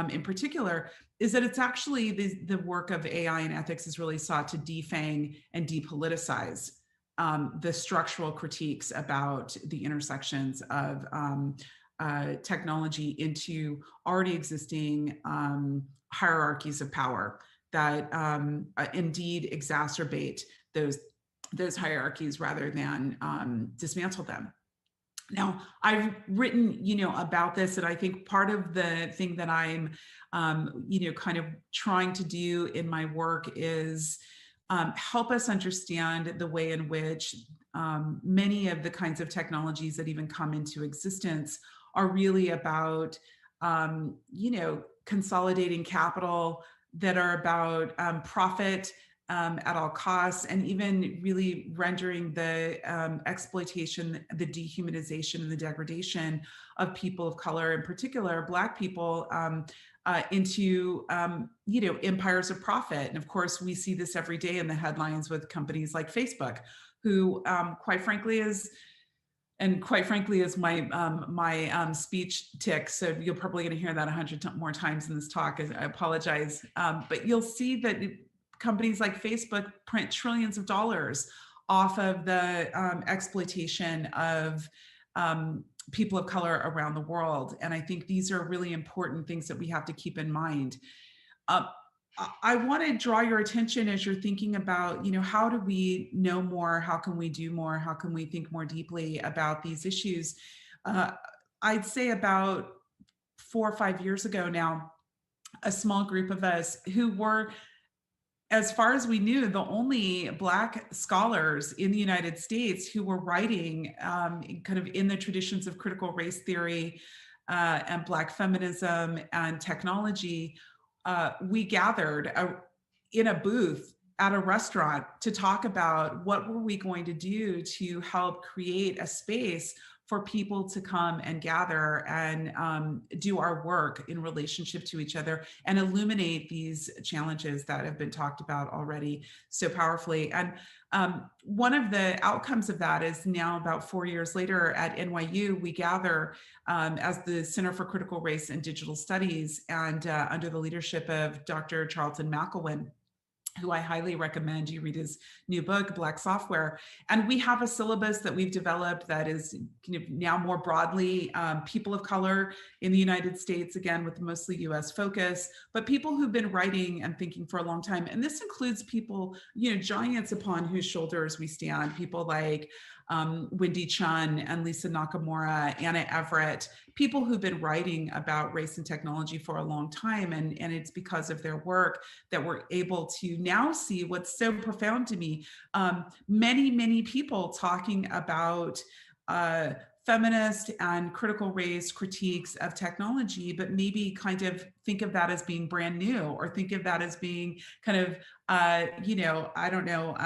in particular, is that it's actually the work of AI and ethics is really sought to defang and depoliticize the structural critiques about the intersections of technology into already existing hierarchies of power that indeed exacerbate those hierarchies rather than dismantle them. Now, I've written, about this, and I think part of the thing that I'm, kind of trying to do in my work is help us understand the way in which many of the kinds of technologies that even come into existence are really about, consolidating capital, that are about profit at all costs, and even really rendering the exploitation, the dehumanization, and the degradation of people of color, in particular Black people, into empires of profit. And of course, we see this every day in the headlines with companies like Facebook, who quite frankly is my speech tick, so you're probably going to hear that 100 more times in this talk. I apologize, but you'll see that companies like Facebook print trillions of dollars off of the exploitation of people of color around the world. And I think these are really important things that we have to keep in mind. I want to draw your attention as you're thinking about, how do we know more? How can we do more? How can we think more deeply about these issues? I'd say about 4 or 5 years ago now, a small group of us who were, as far as we knew, the only Black scholars in the United States who were writing kind of in the traditions of critical race theory and Black feminism and technology, we gathered in a booth at a restaurant to talk about what were we going to do to help create a space for people to come and gather and do our work in relationship to each other and illuminate these challenges that have been talked about already so powerfully. And one of the outcomes of that is now about 4 years later at NYU, we gather as the Center for Critical Race and Digital Studies, and under the leadership of Dr. Charlton McElwain, who I highly recommend you read his new book, Black Software. And we have a syllabus that we've developed that is kind of now more broadly people of color in the United States, again, with mostly US focus, but people who've been writing and thinking for a long time. And this includes people, giants upon whose shoulders we stand, people like Wendy Chun and Lisa Nakamura, Anna Everett, people who've been writing about race and technology for a long time. And it's because of their work that we're able to now see what's so profound to me. Many people talking about feminist and critical race critiques of technology, but maybe kind of think of that as being brand new, or think of that as being kind of, I don't know,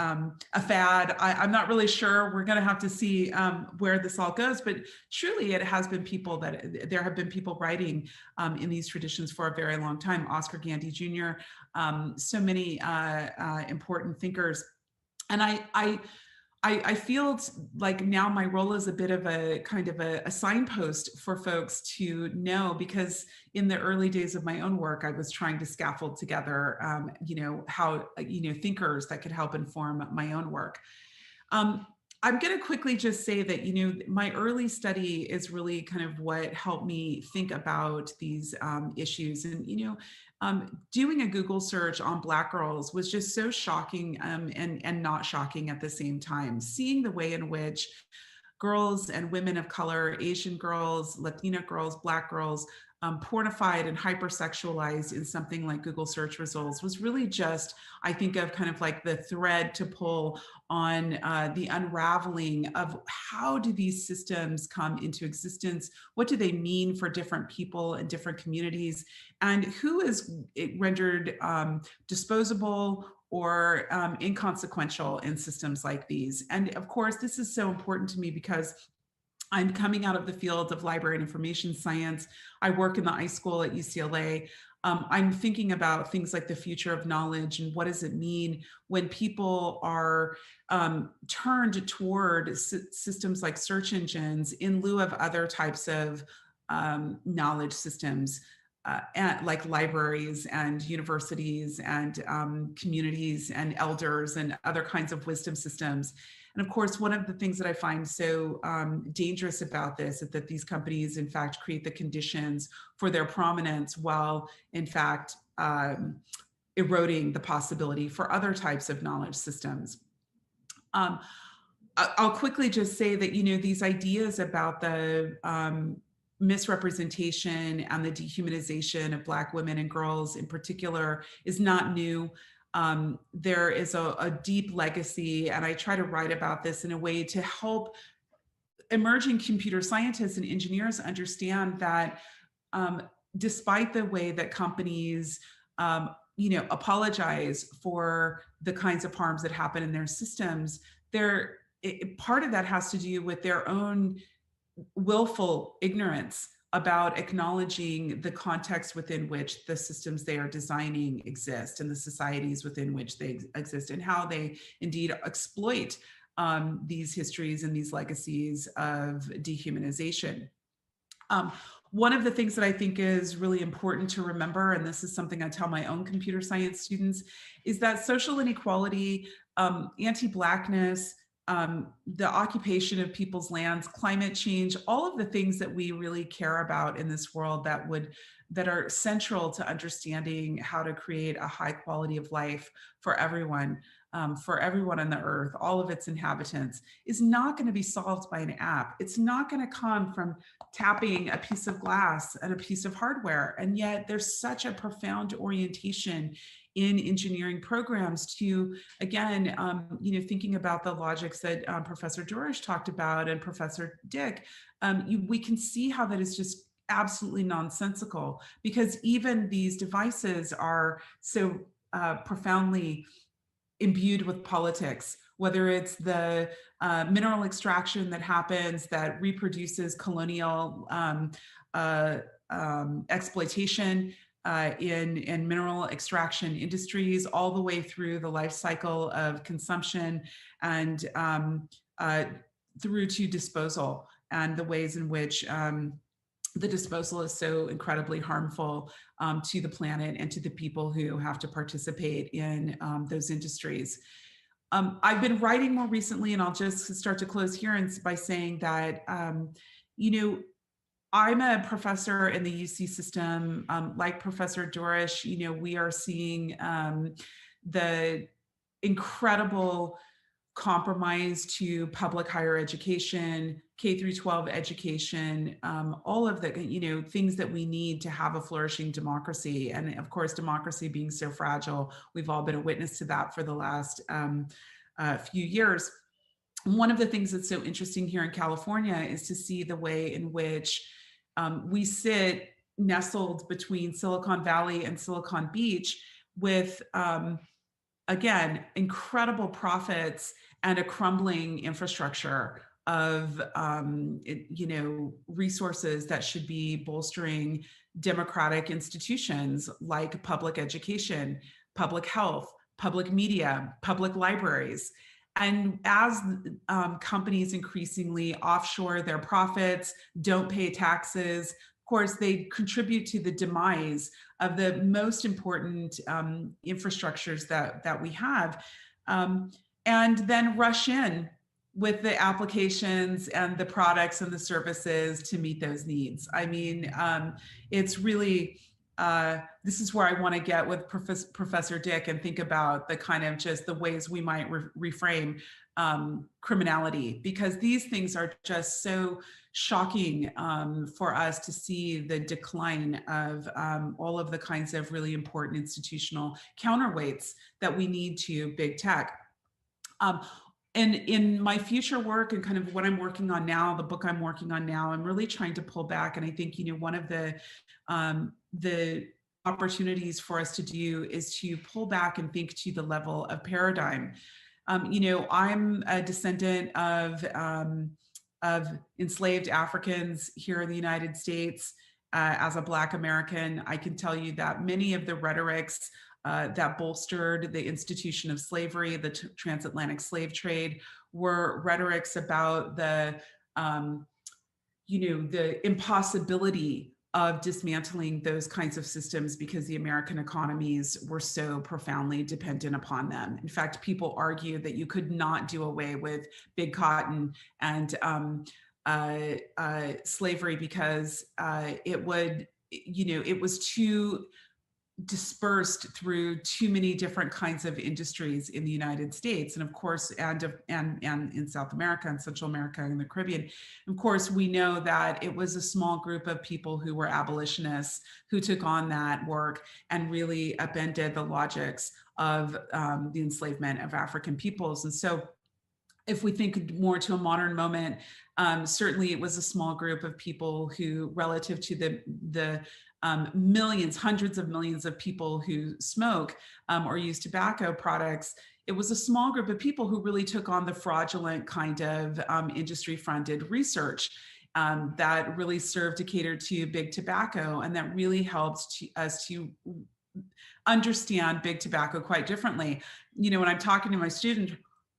a fad. I'm not really sure. We're going to have to see where this all goes, but truly there have been people writing in these traditions for a very long time. Oscar Gandy Jr., so many important thinkers. And I feel like now my role is a bit of a kind of a signpost for folks to know, because in the early days of my own work, I was trying to scaffold together, how, thinkers that could help inform my own work. I'm going to quickly just say that, my early study is really kind of what helped me think about these issues. And, doing a Google search on Black girls was just so shocking and not shocking at the same time. Seeing the way in which girls and women of color, Asian girls, Latina girls, Black girls, pornified and hypersexualized in something like Google search results was really just, I think of kind of like the thread to pull on the unraveling of how do these systems come into existence? What do they mean for different people and different communities? And who is rendered disposable or inconsequential in systems like these? And of course, this is so important to me because I'm coming out of the field of library and information science. I work in the iSchool at UCLA. I'm thinking about things like the future of knowledge and what does it mean when people are turned toward systems like search engines in lieu of other types of knowledge systems, like libraries and universities and communities and elders and other kinds of wisdom systems. And of course, one of the things that I find so dangerous about this is that these companies, in fact, create the conditions for their prominence while, in fact, eroding the possibility for other types of knowledge systems. I'll quickly just say that, these ideas about the misrepresentation and the dehumanization of Black women and girls in particular is not new. There is a deep legacy, and I try to write about this in a way to help emerging computer scientists and engineers understand that despite the way that companies apologize for the kinds of harms that happen in their systems, part of that has to do with their own willful ignorance about acknowledging the context within which the systems they are designing exist and the societies within which they exist, and how they indeed exploit these histories and these legacies of dehumanization. One of the things that I think is really important to remember, and this is something I tell my own computer science students, is that social inequality, anti-Blackness, the occupation of people's lands, climate change, all of the things that we really care about in this world that are central to understanding how to create a high quality of life for everyone on the earth, all of its inhabitants, is not going to be solved by an app. It's not going to come from tapping a piece of glass and a piece of hardware. And yet there's such a profound orientation in engineering programs to, again, thinking about the logics that Professor Dorish talked about and Professor Dick, we can see how that is just absolutely nonsensical, because even these devices are so profoundly imbued with politics, whether it's the mineral extraction that happens that reproduces colonial exploitation in mineral extraction industries, all the way through the life cycle of consumption and through to disposal, and the ways in which the disposal is so incredibly harmful to the planet and to the people who have to participate in those industries. I've been writing more recently, and I'll just start to close here by saying that, you know, I'm a professor in the UC system. Like Professor Dorish, you know, we are seeing the incredible compromise to public higher education, K through 12 education, all of the, you know, things that we need to have a flourishing democracy. And of course, democracy being so fragile, we've all been a witness to that for the last few years. One of the things that's so interesting here in California is to see the way in which we sit nestled between Silicon Valley and Silicon Beach with, again, incredible profits and a crumbling infrastructure of you know, resources that should be bolstering democratic institutions like public education, public health, public media, public libraries. And as companies increasingly offshore their profits, don't pay taxes, of course, they contribute to the demise of the most important infrastructures that we have, and then rush in with the applications and the products and the services to meet those needs. I mean, it's really, this is where I want to get with Professor Dick and think about the kind of just the ways we might reframe criminality, because these things are just so shocking for us to see the decline of all of the kinds of really important institutional counterweights that we need to big tech. And in my future work and kind of what I'm working on now, the book I'm working on now, I'm really trying to pull back. And I think, you know, one of the opportunities for us to do is to pull back and think to the level of paradigm. You know, I'm a descendant of enslaved Africans here in the United States. As a Black American, I can tell you that many of the rhetorics that bolstered the institution of slavery, the transatlantic slave trade, were rhetorics about the, you know, the impossibility of dismantling those kinds of systems because the American economies were so profoundly dependent upon them. In fact, people argue that you could not do away with big cotton and slavery because it would, you know, it was too dispersed through too many different kinds of industries in the United States, and of course, and in South America and Central America and the Caribbean. Of course, we know that it was a small group of people who were abolitionists who took on that work and really upended the logics of the enslavement of African peoples. And so, if we think more to a modern moment, certainly it was a small group of people who, relative to the millions, hundreds of millions of people who smoke or use tobacco products, it was a small group of people who really took on the fraudulent kind of industry-funded research that really served to cater to big tobacco, and that really helped us to understand big tobacco quite differently. You know, when I'm talking to my students,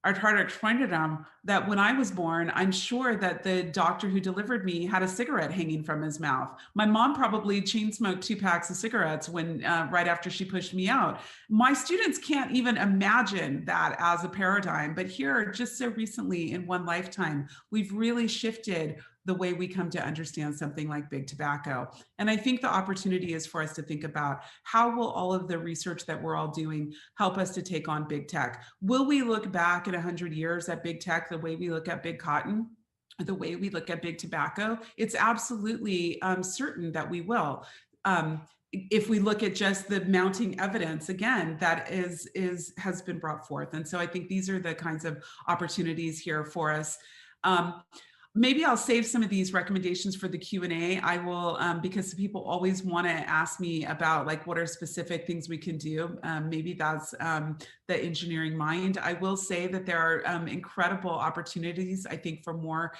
I try to explain to them that when I was born, I'm sure that the doctor who delivered me had a cigarette hanging from his mouth. My mom probably chain smoked 2 packs of cigarettes when right after she pushed me out. My students can't even imagine that as a paradigm, but here, just so recently in one lifetime, we've really shifted the way we come to understand something like big tobacco. And I think the opportunity is for us to think about how will all of the research that we're all doing help us to take on big tech? Will we look back in 100 years at big tech the way we look at big cotton, the way we look at big tobacco? It's absolutely certain that we will. If we look at just the mounting evidence, again, that has been brought forth. And so I think these are the kinds of opportunities here for us. maybe I'll save some of these recommendations for the Q&A. I will, because people always want to ask me about like what are specific things we can do. Maybe that's the engineering mind. I will say that there are incredible opportunities, I think, for more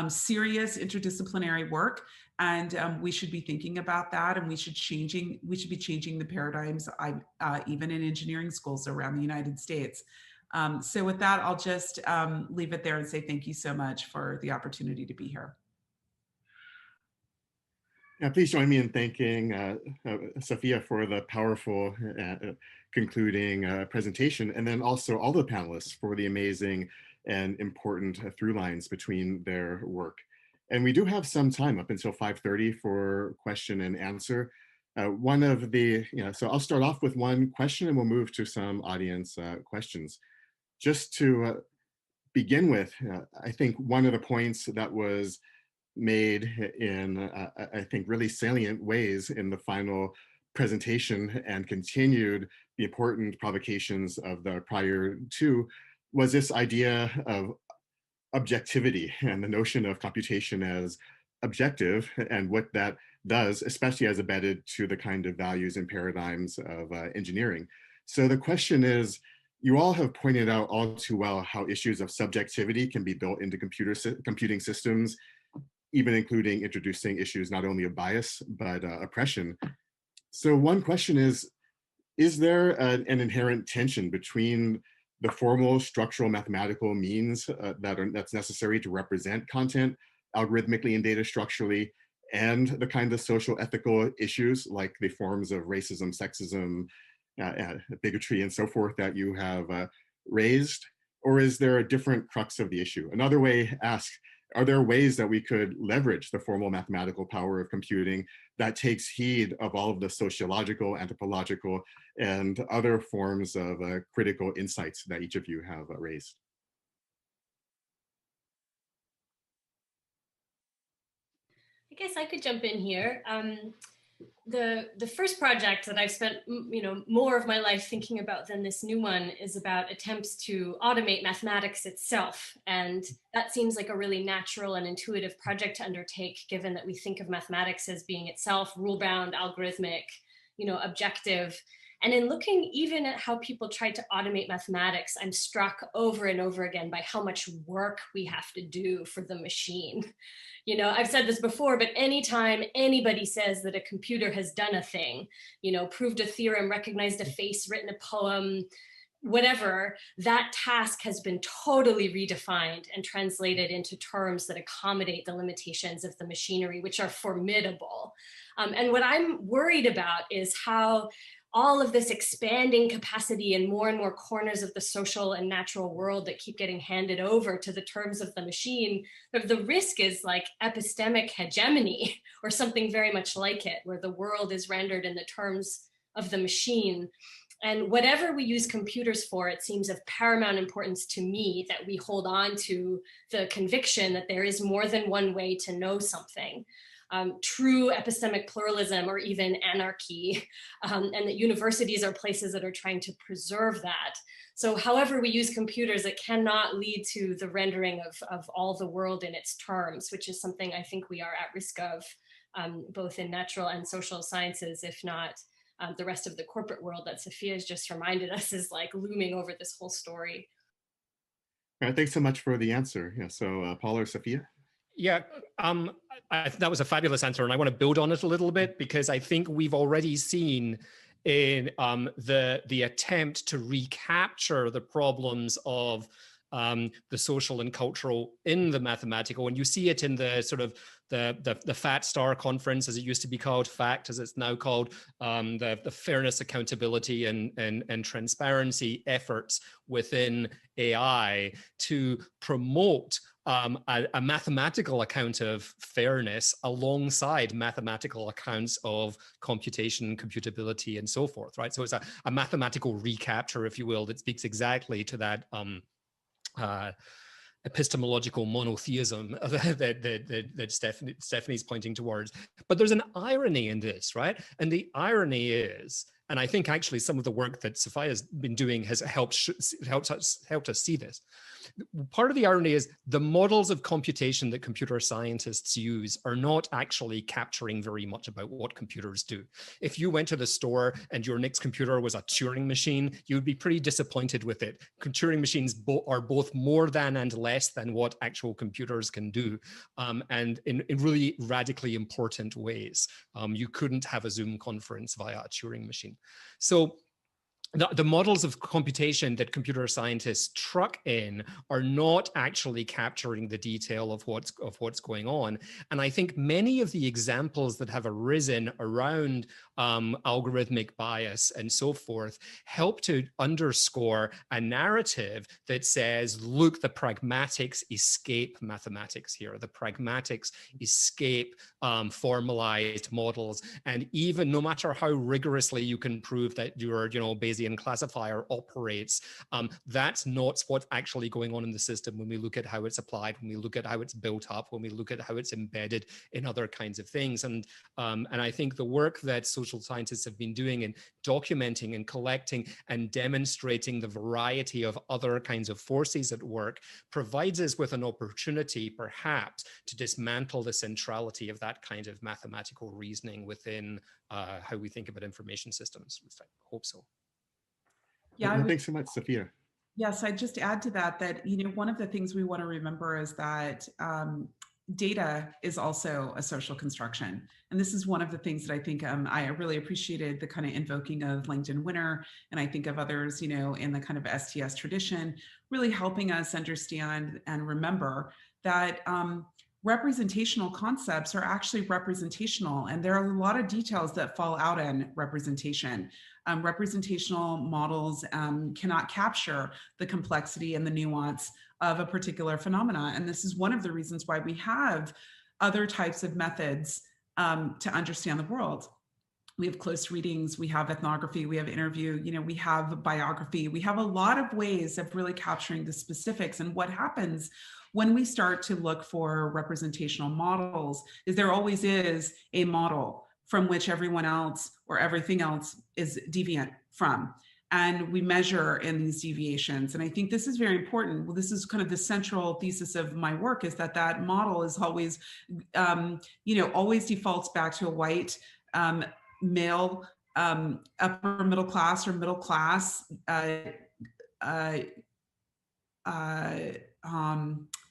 serious interdisciplinary work. And we should be thinking about that, and we should be changing the paradigms, even in engineering schools around the United States. So with that, I'll just leave it there and say thank you so much for the opportunity to be here. Yeah, please join me in thanking Sophia for the powerful concluding presentation, and then also all the panelists for the amazing and important through lines between their work. And we do have some time up until 5:30 for question and answer. So I'll start off with one question and we'll move to some audience questions. Just to begin with, I think one of the points that was made in, I think, really salient ways in the final presentation and continued the important provocations of the prior two was this idea of objectivity and the notion of computation as objective and what that does, especially as embedded to the kind of values and paradigms of engineering. So the question is, you all have pointed out all too well how issues of subjectivity can be built into computing systems, even including introducing issues not only of bias, but oppression. So one question is there an inherent tension between the formal structural mathematical means that's necessary to represent content algorithmically and data structurally, and the kind of social ethical issues like the forms of racism, sexism, bigotry, and so forth that you have raised? Or is there a different crux of the issue? Another way asked, are there ways that we could leverage the formal mathematical power of computing that takes heed of all of the sociological, anthropological, and other forms of critical insights that each of you have raised? I guess I could jump in here. The first project that I've spent more of my life thinking about than this new one is about attempts to automate mathematics itself. And that seems like a really natural and intuitive project to undertake, given that we think of mathematics as being itself rule-bound, algorithmic, objective. And in looking even at how people tried to automate mathematics, I'm struck over and over again by how much work we have to do for the machine. I've said this before, but anytime anybody says that a computer has done a thing, proved a theorem, recognized a face, written a poem, whatever, that task has been totally redefined and translated into terms that accommodate the limitations of the machinery, which are formidable. And what I'm worried about is how all of this expanding capacity in more and more corners of the social and natural world that keep getting handed over to the terms of the machine, the risk is like epistemic hegemony or something very much like it, where the world is rendered in the terms of the machine. And whatever we use computers for, it seems of paramount importance to me that we hold on to the conviction that there is more than one way to know something. True epistemic pluralism or even anarchy, and that universities are places that are trying to preserve that. So however we use computers, it cannot lead to the rendering of all the world in its terms, which is something I think we are at risk of, both in natural and social sciences, if not the rest of the corporate world that Sophia has just reminded us is like looming over this whole story. All right, thanks so much for the answer. Yeah, so Paul or Sophia? Yeah, that was a fabulous answer, and I want to build on it a little bit because I think we've already seen in the attempt to recapture the problems of the social and cultural in the mathematical, and you see it in the sort of the Fat Star Conference, as it used to be called, FACT as it's now called, the fairness, accountability, and transparency efforts within AI to promote a mathematical account of fairness alongside mathematical accounts of computation, computability, and so forth, right? So it's a mathematical recapture, if you will, that speaks exactly to that epistemological monotheism that Stephanie's pointing towards. But there's an irony in this, right? And the irony is And I think actually some of the work that Sophia's been doing has helped us see this. Part of the irony is the models of computation that computer scientists use are not actually capturing very much about what computers do. If you went to the store and your next computer was a Turing machine, you would be pretty disappointed with it. Turing machines are both more than and less than what actual computers can do, and in really radically important ways. You couldn't have a Zoom conference via a Turing machine. So the models of computation that computer scientists truck in are not actually capturing the detail of what's going on. And I think many of the examples that have arisen around algorithmic bias and so forth help to underscore a narrative that says, look, the pragmatics escape mathematics here. The pragmatics escape formalized models. And even no matter how rigorously you can prove that your Bayesian classifier operates, that's not what's actually going on in the system when we look at how it's applied, when we look at how it's built up, when we look at how it's embedded in other kinds of things. And I think the work that social scientists have been doing in documenting and collecting and demonstrating the variety of other kinds of forces at work provides us with an opportunity, perhaps, to dismantle the centrality of that kind of mathematical reasoning within how we think about information systems. I hope so. Yeah, thanks so much, Sophia. Yes, I'd just add to that, one of the things we want to remember is that data is also a social construction. And this is one of the things that I think I really appreciated the kind of invoking of Langdon Winner, and I think of others, in the kind of STS tradition, really helping us understand and remember that representational concepts are actually representational, and there are a lot of details that fall out in representation. Representational models cannot capture the complexity and the nuance of a particular phenomena. And this is one of the reasons why we have other types of methods to understand the world. We have close readings, we have ethnography, we have interview, we have biography. We have a lot of ways of really capturing the specifics. And what happens when we start to look for representational models is there always is a model from which everyone else or everything else is deviant from. And we measure in these deviations. And I think this is very important. Well, this is kind of the central thesis of my work, is that model is always, always defaults back to a white male, upper middle class or middle class,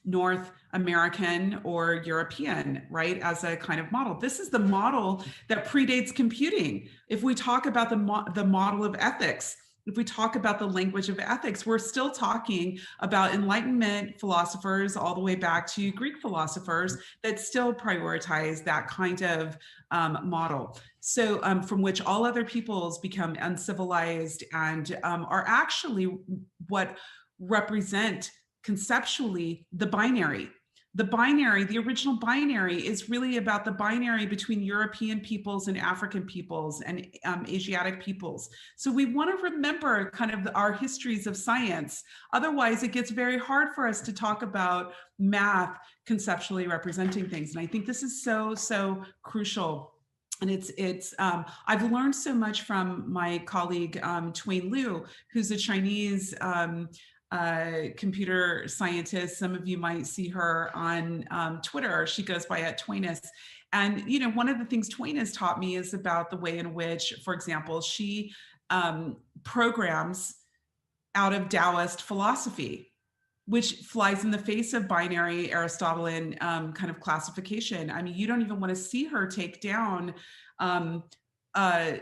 North American or European, right, as a kind of model. This is the model that predates computing. If we talk about the model of ethics, if we talk about the language of ethics, we're still talking about Enlightenment philosophers all the way back to Greek philosophers that still prioritize that kind of model. So from which all other peoples become uncivilized and are actually what represent conceptually the binary. The binary, the original binary, is really about the binary between European peoples and African peoples and Asiatic peoples. So we want to remember kind of our histories of science. Otherwise, it gets very hard for us to talk about math conceptually representing things. And I think this is so crucial. And I've learned so much from my colleague, Twain Liu, who's a Chinese computer scientist. Some of you might see her on Twitter. She goes by @Twainis. And one of the things Twain has taught me is about the way in which, for example, she programs out of Taoist philosophy, which flies in the face of binary Aristotelian kind of classification. I mean, you don't even want to see her take down the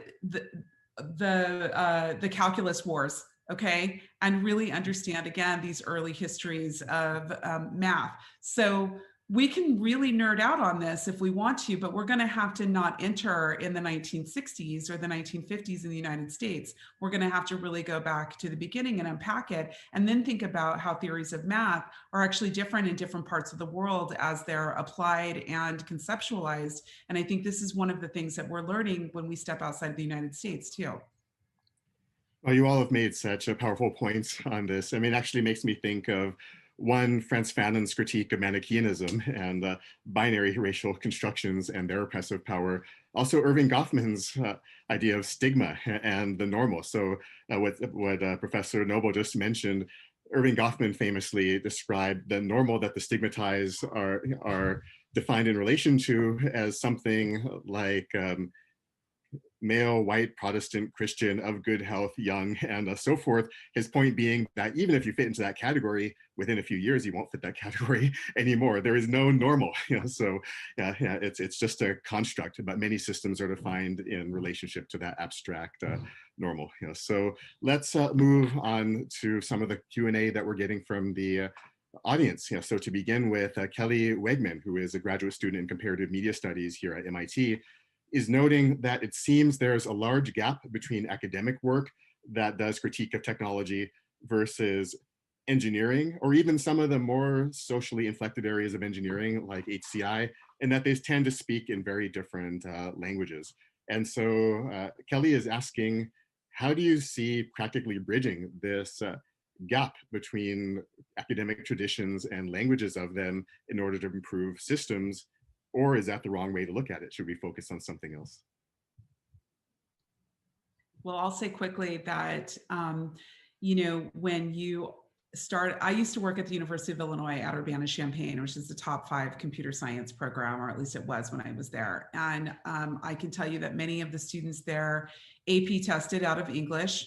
calculus wars. Okay, and really understand, again, these early histories of math. So we can really nerd out on this if we want to, but we're going to have to not enter in the 1960s or the 1950s in the United States. We're going to have to really go back to the beginning and unpack it, and then think about how theories of math are actually different in different parts of the world as they're applied and conceptualized. And I think this is one of the things that we're learning when we step outside of the United States too. Well, you all have made such powerful points on this. I mean, it actually makes me think of one, Frantz Fanon's critique of Manichaeanism and binary racial constructions and their oppressive power. Also, Irving Goffman's idea of stigma and the normal. So what Professor Noble just mentioned, Irving Goffman famously described the normal that the stigmatized are defined in relation to as something like male, white, Protestant, Christian, of good health, young, and so forth. His point being that even if you fit into that category, within a few years, you won't fit that category anymore. There is no normal, so it's just a construct, but many systems are defined in relationship to that abstract normal. So let's move on to some of the Q&A that we're getting from the audience. So to begin with, Kelly Wegman, who is a graduate student in comparative media studies here at MIT, is noting that it seems there's a large gap between academic work that does critique of technology versus engineering, or even some of the more socially inflected areas of engineering like HCI, and that they tend to speak in very different languages. And so Kelly is asking, how do you see practically bridging this gap between academic traditions and languages of them in order to improve systems? Or is that the wrong way to look at it? Should we focus on something else? Well, I'll say quickly that, when you start, I used to work at the University of Illinois at Urbana-Champaign, which is the top 5 computer science program, or at least it was when I was there. And I can tell you that many of the students there AP tested out of English,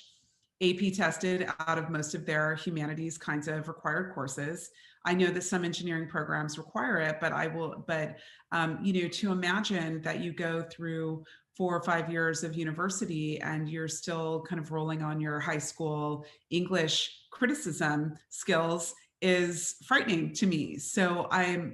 AP tested out of most of their humanities kinds of required courses. I know that some engineering programs require it, but to imagine that you go through 4 or 5 years of university and you're still kind of rolling on your high school English criticism skills is frightening to me. So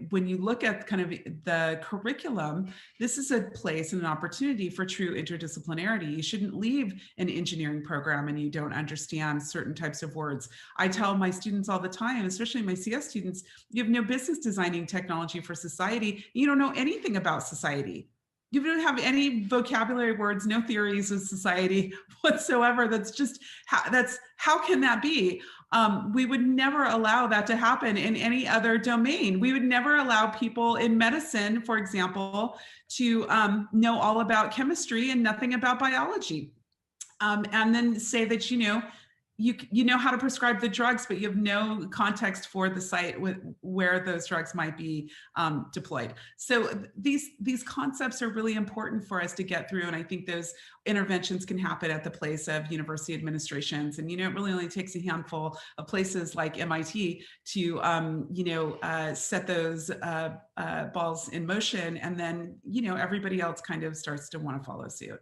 when you look at kind of the curriculum, this is a place and an opportunity for true interdisciplinarity. You shouldn't leave an engineering program and you don't understand certain types of words. I tell my students all the time, especially my CS students, you have no business designing technology for society. You don't know anything about society. You don't have any vocabulary words, no theories of society whatsoever. How can that be? We would never allow that to happen in any other domain. We would never allow people in medicine, for example, to know all about chemistry and nothing about biology. And then say that, you know how to prescribe the drugs, but you have no context for the site where those drugs might be deployed. So these concepts are really important for us to get through. And I think those interventions can happen at the place of university administrations. And, it really only takes a handful of places like MIT to, set those balls in motion. And then, everybody else kind of starts to want to follow suit.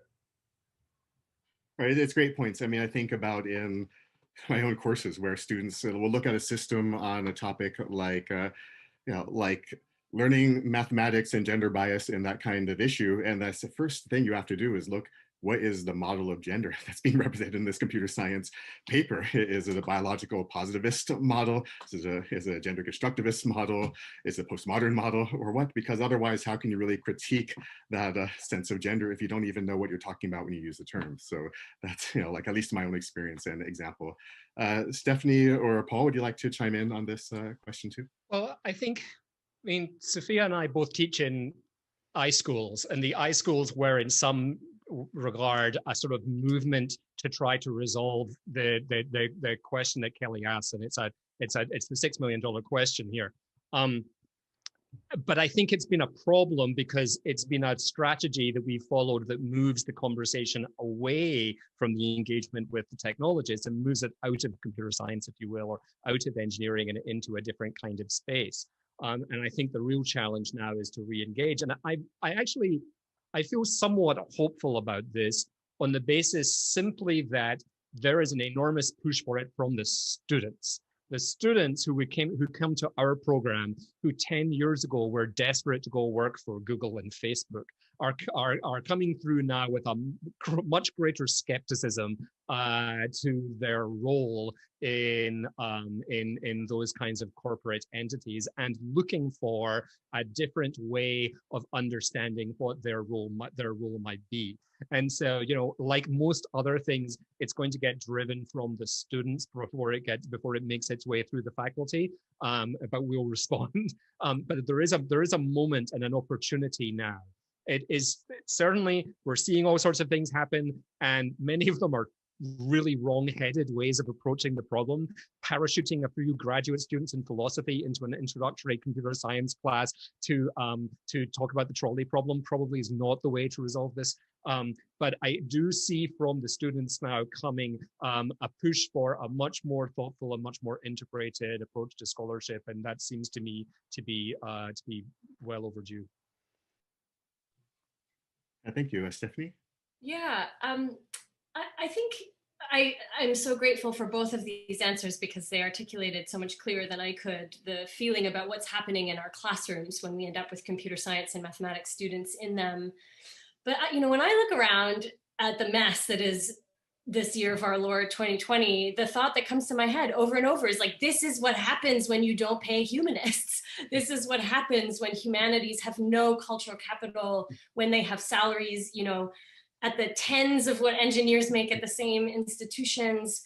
Right, it's great points. I mean, I think about in my own courses where students will look at a system on a topic like, like learning mathematics and gender bias and that kind of issue. And that's the first thing you have to do is look, what is the model of gender that's being represented in this computer science paper? Is it a biological positivist model? Is it a gender constructivist model? Is it a postmodern model or what? Because otherwise, how can you really critique that sense of gender if you don't even know what you're talking about when you use the term? So that's, like at least my own experience and example. Stephanie or Paul, would you like to chime in on this question too? Well, I mean, Sophia and I both teach in iSchools, and the iSchools were in some regard a sort of movement to try to resolve the question that Kelly asked, and it's the $6 million question here. But I think it's been a problem because it's been a strategy that we followed that moves the conversation away from the engagement with the technologists and moves it out of computer science, if you will, or out of engineering and into a different kind of space. And I think the real challenge now is to re-engage. And I feel somewhat hopeful about this on the basis simply that there is an enormous push for it from the students. The students who come to our program, who 10 years ago were desperate to go work for Google and Facebook, are coming through now with a much greater skepticism to their role in those kinds of corporate entities, and looking for a different way of understanding what their role might be. And so, you know, like most other things, it's going to get driven from the students before it makes its way through the faculty. But we'll respond. But there is a moment and an opportunity now. It is certainly, we're seeing all sorts of things happen, and many of them are really wrong-headed ways of approaching the problem. Parachuting a few graduate students in philosophy into an introductory computer science class to talk about the trolley problem probably is not the way to resolve this. But I do see from the students now coming a push for a much more thoughtful and much more integrated approach to scholarship, and that seems to me to be well overdue. Thank you, Stephanie. Yeah, I think I'm so grateful for both of these answers, because they articulated so much clearer than I could the feeling about what's happening in our classrooms when we end up with computer science and mathematics students in them. But you know, when I look around at the mess that is this year of our Lord 2020, the thought that comes to my head over and over is like, this is what happens when you don't pay humanists. This is what happens when humanities have no cultural capital, when they have salaries, you know, at the tens of what engineers make at the same institutions.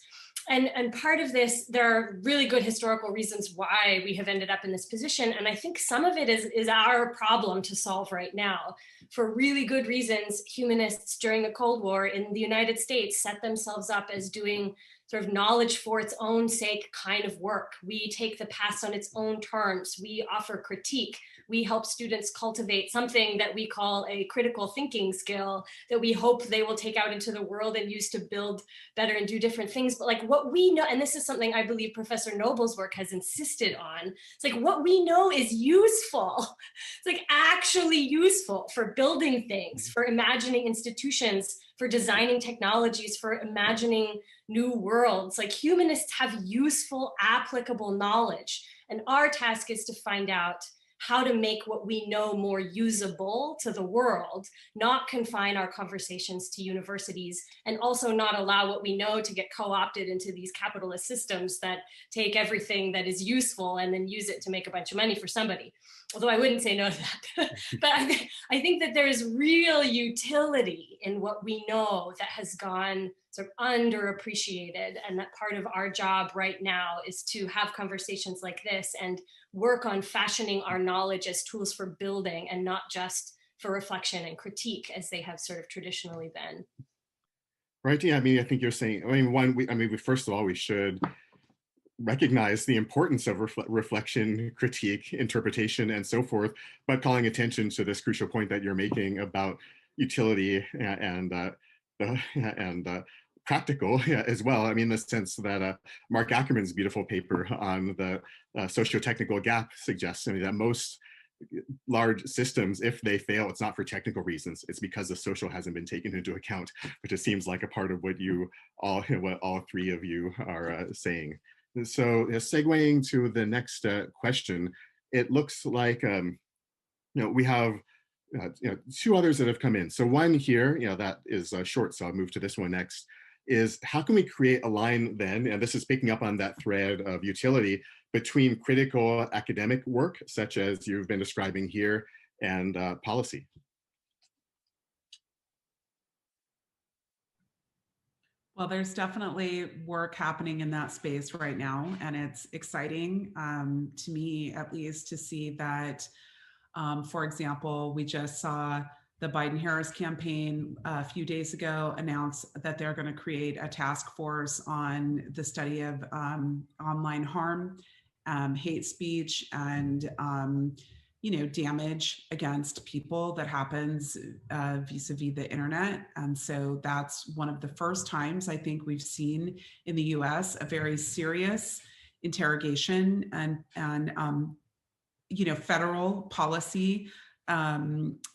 And part of this, there are really good historical reasons why we have ended up in this position. And I think some of it is our problem to solve right now. For really good reasons, humanists during the Cold War in the United States set themselves up as doing sort of knowledge for its own sake kind of work. We take the past on its own terms. We offer critique. We help students cultivate something that we call a critical thinking skill that we hope they will take out into the world and use to build better and do different things. But like what we know, and this is something I believe Professor Noble's work has insisted on, it's like what we know is useful. It's like actually useful for building things, for imagining institutions, for designing technologies, for imagining new worlds. Like humanists have useful, applicable knowledge. And our task is to find out how to make what we know more usable to the world, not confine our conversations to universities, and also not allow what we know to get co-opted into these capitalist systems that take everything that is useful and then use it to make a bunch of money for somebody. Although I wouldn't say no to that. But I think that there's real utility in what we know that has gone sort of underappreciated, and that part of our job right now is to have conversations like this and work on fashioning our knowledge as tools for building and not just for reflection and critique as they have sort of traditionally been. Right, yeah, I mean, I think you're saying, first of all, we should recognize the importance of reflection, critique, interpretation, and so forth, but calling attention to this crucial point that you're making about utility and practical as well. I mean, in the sense that Mark Ackerman's beautiful paper on the socio-technical gap suggests that most large systems, if they fail, it's not for technical reasons, it's because the social hasn't been taken into account, which it seems like a part of what what all three of you are saying. And so segueing to the next question, it looks like we have two others that have come in. So one here, that is short, so I'll move to this one next, is how can we create a line then, and this is picking up on that thread of utility, between critical academic work, such as you've been describing here, and policy? Well, there's definitely work happening in that space right now, and it's exciting to me, at least, to see that, for example, we just saw the Biden-Harris campaign a few days ago announce that they're going to create a task force on the study of online harm, hate speech, and damage against people that happens vis-a-vis the internet. And so that's one of the first times I think we've seen in the US a very serious interrogation and federal policy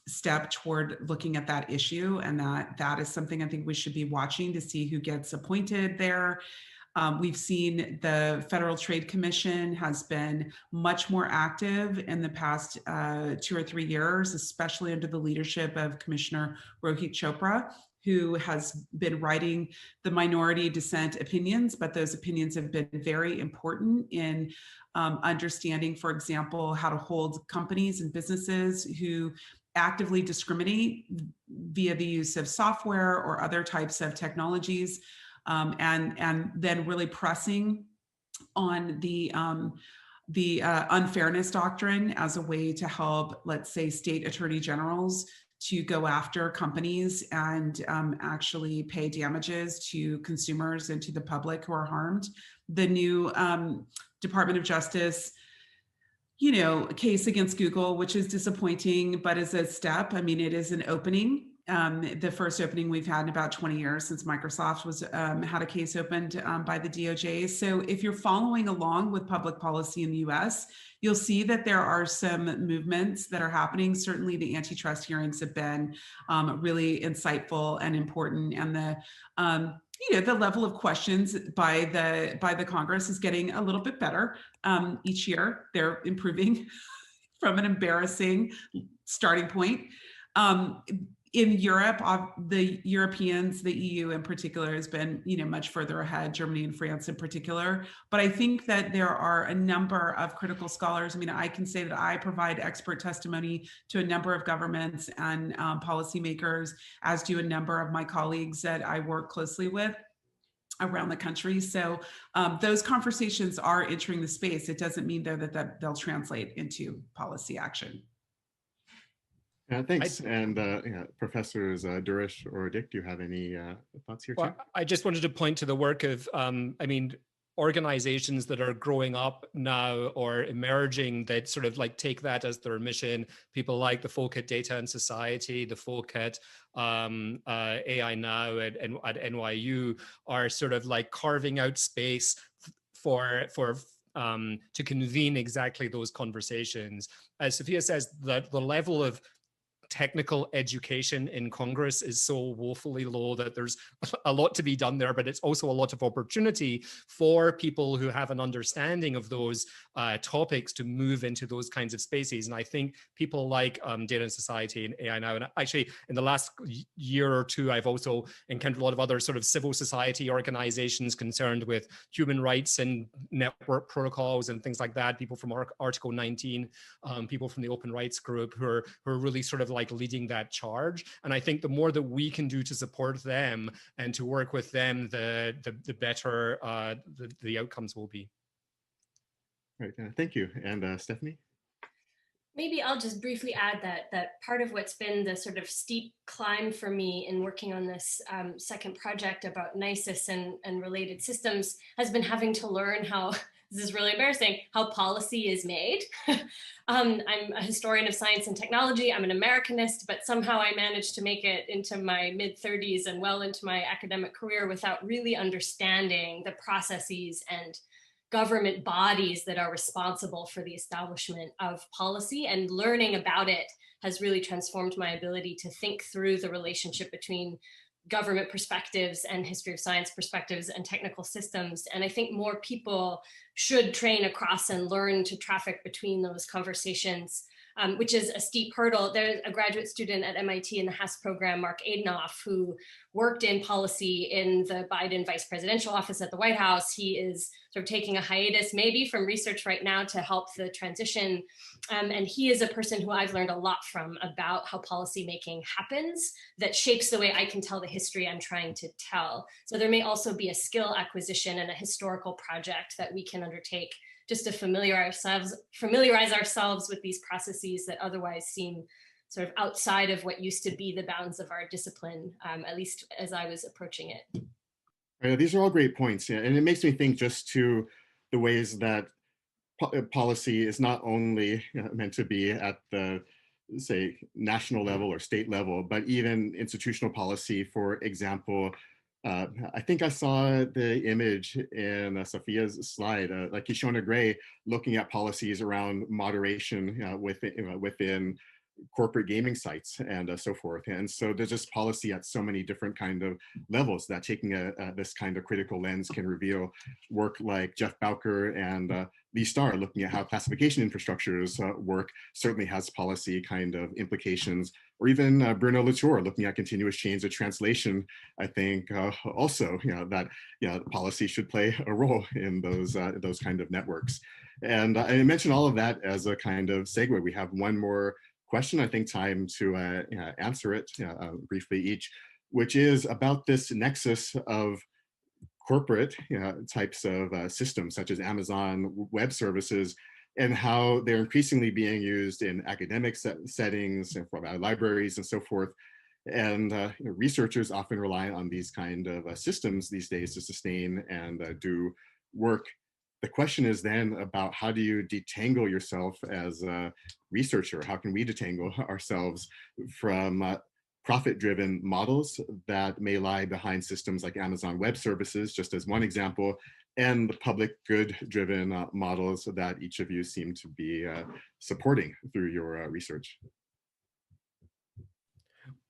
step toward looking at that issue. And that is something I think we should be watching to see who gets appointed there. We've seen the Federal Trade Commission has been much more active in the past 2 or 3 years, especially under the leadership of Commissioner Rohit Chopra, who has been writing the minority dissent opinions, but those opinions have been very important in understanding, for example, how to hold companies and businesses who actively discriminate via the use of software or other types of technologies, and then really pressing on the unfairness doctrine as a way to help, let's say, state attorney generals to go after companies and actually pay damages to consumers and to the public who are harmed. The new Department of Justice, case against Google, which is disappointing, but is a step. I mean, it is an opening. The first opening we've had in about 20 years since Microsoft was had a case opened by the DOJ. So if you're following along with public policy in the US, you'll see that there are some movements that are happening. Certainly the antitrust hearings have been really insightful and important. And the level of questions by the Congress is getting a little bit better each year. They're improving from an embarrassing starting point. In Europe, the Europeans, the EU in particular, has been much further ahead, Germany and France in particular. But I think that there are a number of critical scholars. I mean, I can say that I provide expert testimony to a number of governments and policymakers, as do a number of my colleagues that I work closely with around the country. So those conversations are entering the space. It doesn't mean, though, that they'll translate into policy action. Thanks. And Professors Durish or Dick, do you have any thoughts here too? Well, I just wanted to point to the work of, organizations that are growing up now or emerging that sort of like take that as their mission. People like the folk at Data and Society, the folk at AI Now at NYU are sort of like carving out space for to convene exactly those conversations. As Sophia says, the level of technical education in Congress is so woefully low that there's a lot to be done there, but it's also a lot of opportunity for people who have an understanding of those topics to move into those kinds of spaces. And I think people like Data and Society and AI Now, and actually in the last year or two, I've also encountered a lot of other sort of civil society organizations concerned with human rights and network protocols and things like that, people from Article 19, people from the Open Rights Group who are really sort of like leading that charge. And I think the more that we can do to support them and to work with them, the better the outcomes will be. Right. Thank you. And Stephanie? Maybe I'll just briefly add that part of what's been the sort of steep climb for me in working on this second project about NYSIIS and related systems has been having to learn how, this is really embarrassing, how policy is made. I'm a historian of science and technology. I'm an Americanist, but somehow I managed to make it into my mid-30s and well into my academic career without really understanding the processes and government bodies that are responsible for the establishment of policy, and learning about it has really transformed my ability to think through the relationship between government perspectives and history of science perspectives and technical systems. And I think more people should train across and learn to traffic between those conversations, which is a steep hurdle. There's a graduate student at MIT in the HASS program, Mark Adenoff, who worked in policy in the Biden vice presidential office at the White House. He is sort of taking a hiatus maybe from research right now to help the transition. And he is a person who I've learned a lot from about how policymaking happens that shapes the way I can tell the history I'm trying to tell. So there may also be a skill acquisition and a historical project that we can undertake just to familiarize ourselves with these processes that otherwise seem sort of outside of what used to be the bounds of our discipline, at least as I was approaching it. These are all great points, yeah, and it makes me think just to the ways that policy is not only meant to be at the, say, national level or state level, but even institutional policy. For example, I think I saw the image in Sophia's slide, like Kishona Gray looking at policies around moderation within corporate gaming sites and so forth. And so there's just policy at so many different kind of levels that taking this kind of critical lens can reveal work like Jeff Bowker and Lee Starr looking at how classification infrastructures work certainly has policy kind of implications, or even Bruno Latour looking at continuous chains of translation. I think also, that policy should play a role in those kind of networks. And I mentioned all of that as a kind of segue. We have one more question, I think time to answer it briefly each, which is about this nexus of corporate types of systems such as Amazon Web Services, and how they're increasingly being used in academic settings and for libraries and so forth. And researchers often rely on these kind of systems these days to sustain and do work. The question is then about how do you detangle yourself as a researcher? How can we detangle ourselves from profit-driven models that may lie behind systems like Amazon Web Services, just as one example, and the public good-driven models that each of you seem to be supporting through your research?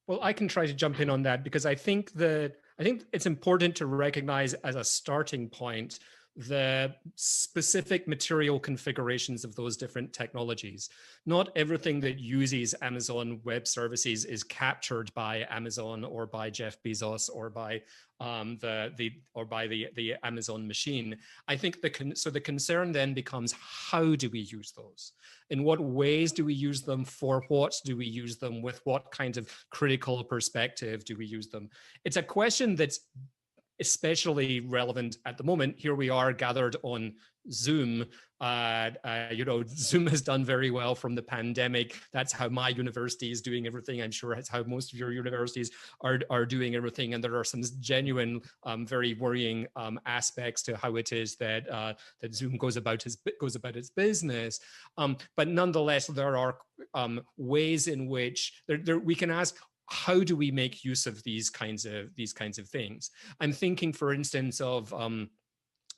Well, I can try to jump in on that because I think it's important to recognize as a starting point the specific material configurations of those different technologies. Not everything that uses Amazon Web Services is captured by Amazon or by Jeff Bezos or by the Amazon machine. I think the concern then becomes, how do we use those? In what ways do we use them? For what do we use them? With what kind of critical perspective do we use them? It's a question that's especially relevant at the moment. Here we are gathered on Zoom. Zoom has done very well from the pandemic. That's how my university is doing everything. I'm sure it's how most of your universities are doing everything. And there are some genuine, very worrying aspects to how it is that Zoom goes about its business. But nonetheless, there are ways in which we can ask, how do we make use of these kinds of things? I'm thinking, for instance, of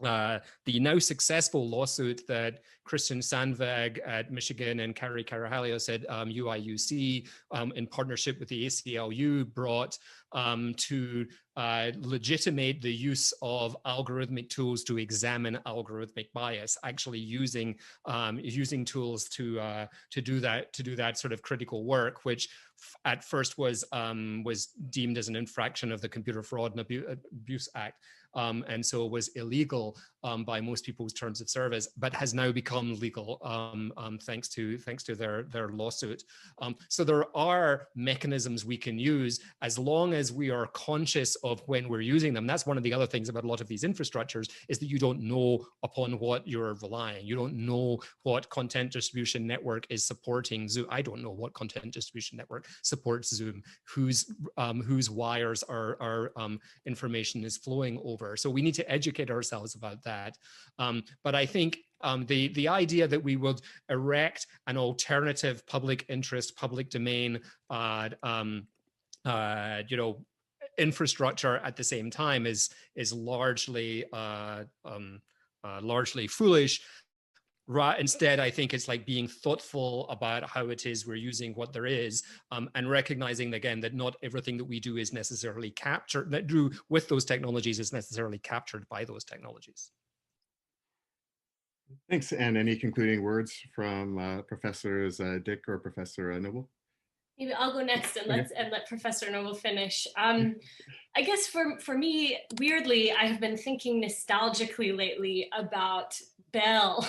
the now successful lawsuit that Christian Sandvag at Michigan and Kari Karahalios at UIUC in partnership with the ACLU brought to legitimate the use of algorithmic tools to examine algorithmic bias, actually using tools to do that sort of critical work, which at first was deemed as an infraction of the Computer Fraud and Abuse Act. And so it was illegal by most people's terms of service, but has now become legal thanks to their lawsuit. So there are mechanisms we can use as long as we are conscious of when we're using them. That's one of the other things about a lot of these infrastructures, is that you don't know upon what you're relying. You don't know what content distribution network is supporting Zoom. I don't know what content distribution network supports Zoom, whose wires our information is flowing over. So we need to educate ourselves about that. But I think the idea that we would erect an alternative public interest, public domain, infrastructure at the same time is largely foolish. Instead, I think it's like being thoughtful about how it is we're using what there is, and recognizing again that not everything that we do is necessarily captured, that do with those technologies is necessarily captured by those technologies. Thanks. And any concluding words from Professors Dick or Professor Noble? Maybe I'll go next and let Professor Noble finish. I guess for me, weirdly, I have been thinking nostalgically lately about Bell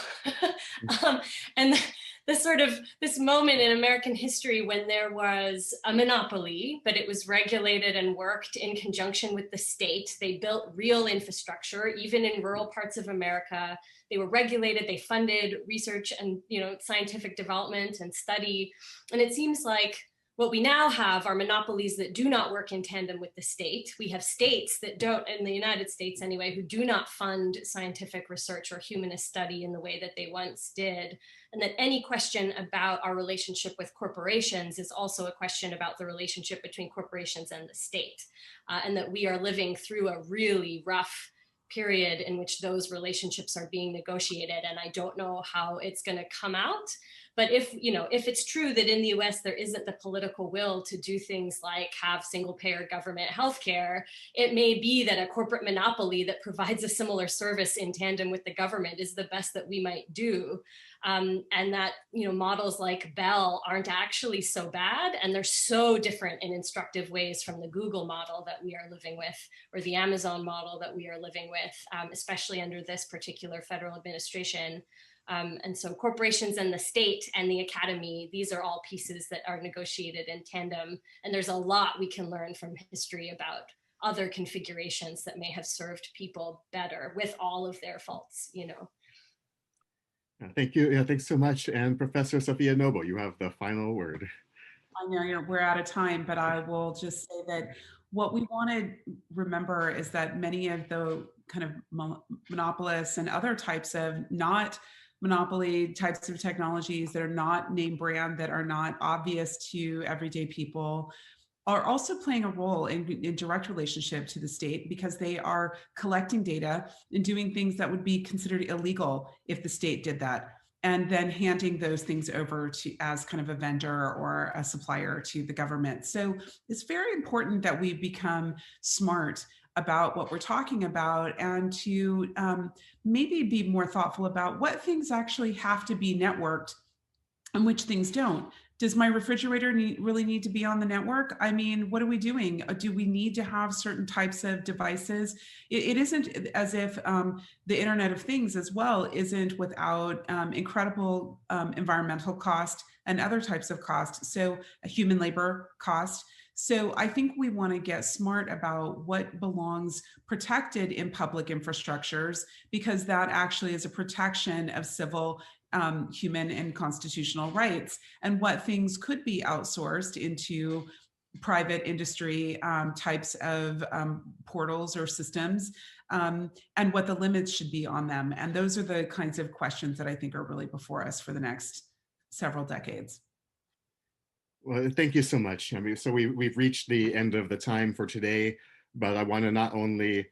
and this moment in American history when there was a monopoly, but it was regulated and worked in conjunction with the state. They built real infrastructure, even in rural parts of America. They were regulated, they funded research and scientific development and study. And it seems like what we now have are monopolies that do not work in tandem with the state. We have states that don't, in the United States anyway, who do not fund scientific research or humanist study in the way that they once did. And that any question about our relationship with corporations is also a question about the relationship between corporations and the state. And that we are living through a really rough period in which those relationships are being negotiated. And I don't know how it's going to come out. But if it's true that in the US there isn't the political will to do things like have single payer government healthcare, it may be that a corporate monopoly that provides a similar service in tandem with the government is the best that we might do. And that models like Bell aren't actually so bad, and they're so different in instructive ways from the Google model that we are living with, or the Amazon model that we are living with, especially under this particular federal administration. And so corporations and the state and the academy, these are all pieces that are negotiated in tandem. And there's a lot we can learn from history about other configurations that may have served people better with all of their faults, Thank you. Yeah, thanks so much. And Professor Sophia Noble, you have the final word. I know we're out of time, but I will just say that what we want to remember is that many of the kind of monopolists and other types of not monopoly types of technologies that are not name brand, that are not obvious to everyday people, are also playing a role in direct relationship to the state, because they are collecting data and doing things that would be considered illegal if the state did that, and then handing those things over to as kind of a vendor or a supplier to the government. So it's very important that we become smart about what we're talking about, and to maybe be more thoughtful about what things actually have to be networked and which things don't. Does my refrigerator really need to be on the network? I mean, what are we doing? Do we need to have certain types of devices? It isn't as if the Internet of Things as well isn't without incredible environmental cost and other types of cost. So a human labor cost. So I think we want to get smart about what belongs protected in public infrastructures, because that actually is a protection of civil, human and constitutional rights, and what things could be outsourced into private industry types of portals or systems, and what the limits should be on them. And those are the kinds of questions that I think are really before us for the next several decades. Well, thank you so much. I mean, so we've reached the end of the time for today, but I want to not only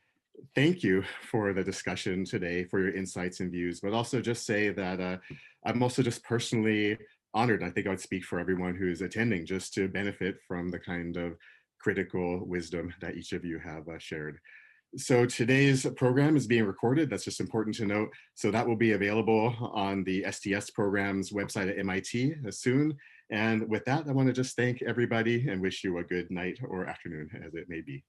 thank you for the discussion today, for your insights and views, but also just say that I'm also just personally honored. I think I would speak for everyone who's attending, just to benefit from the kind of critical wisdom that each of you have shared. So today's program is being recorded. That's just important to note. So that will be available on the STS program's website at MIT soon. And with that, I want to just thank everybody and wish you a good night or afternoon, as it may be.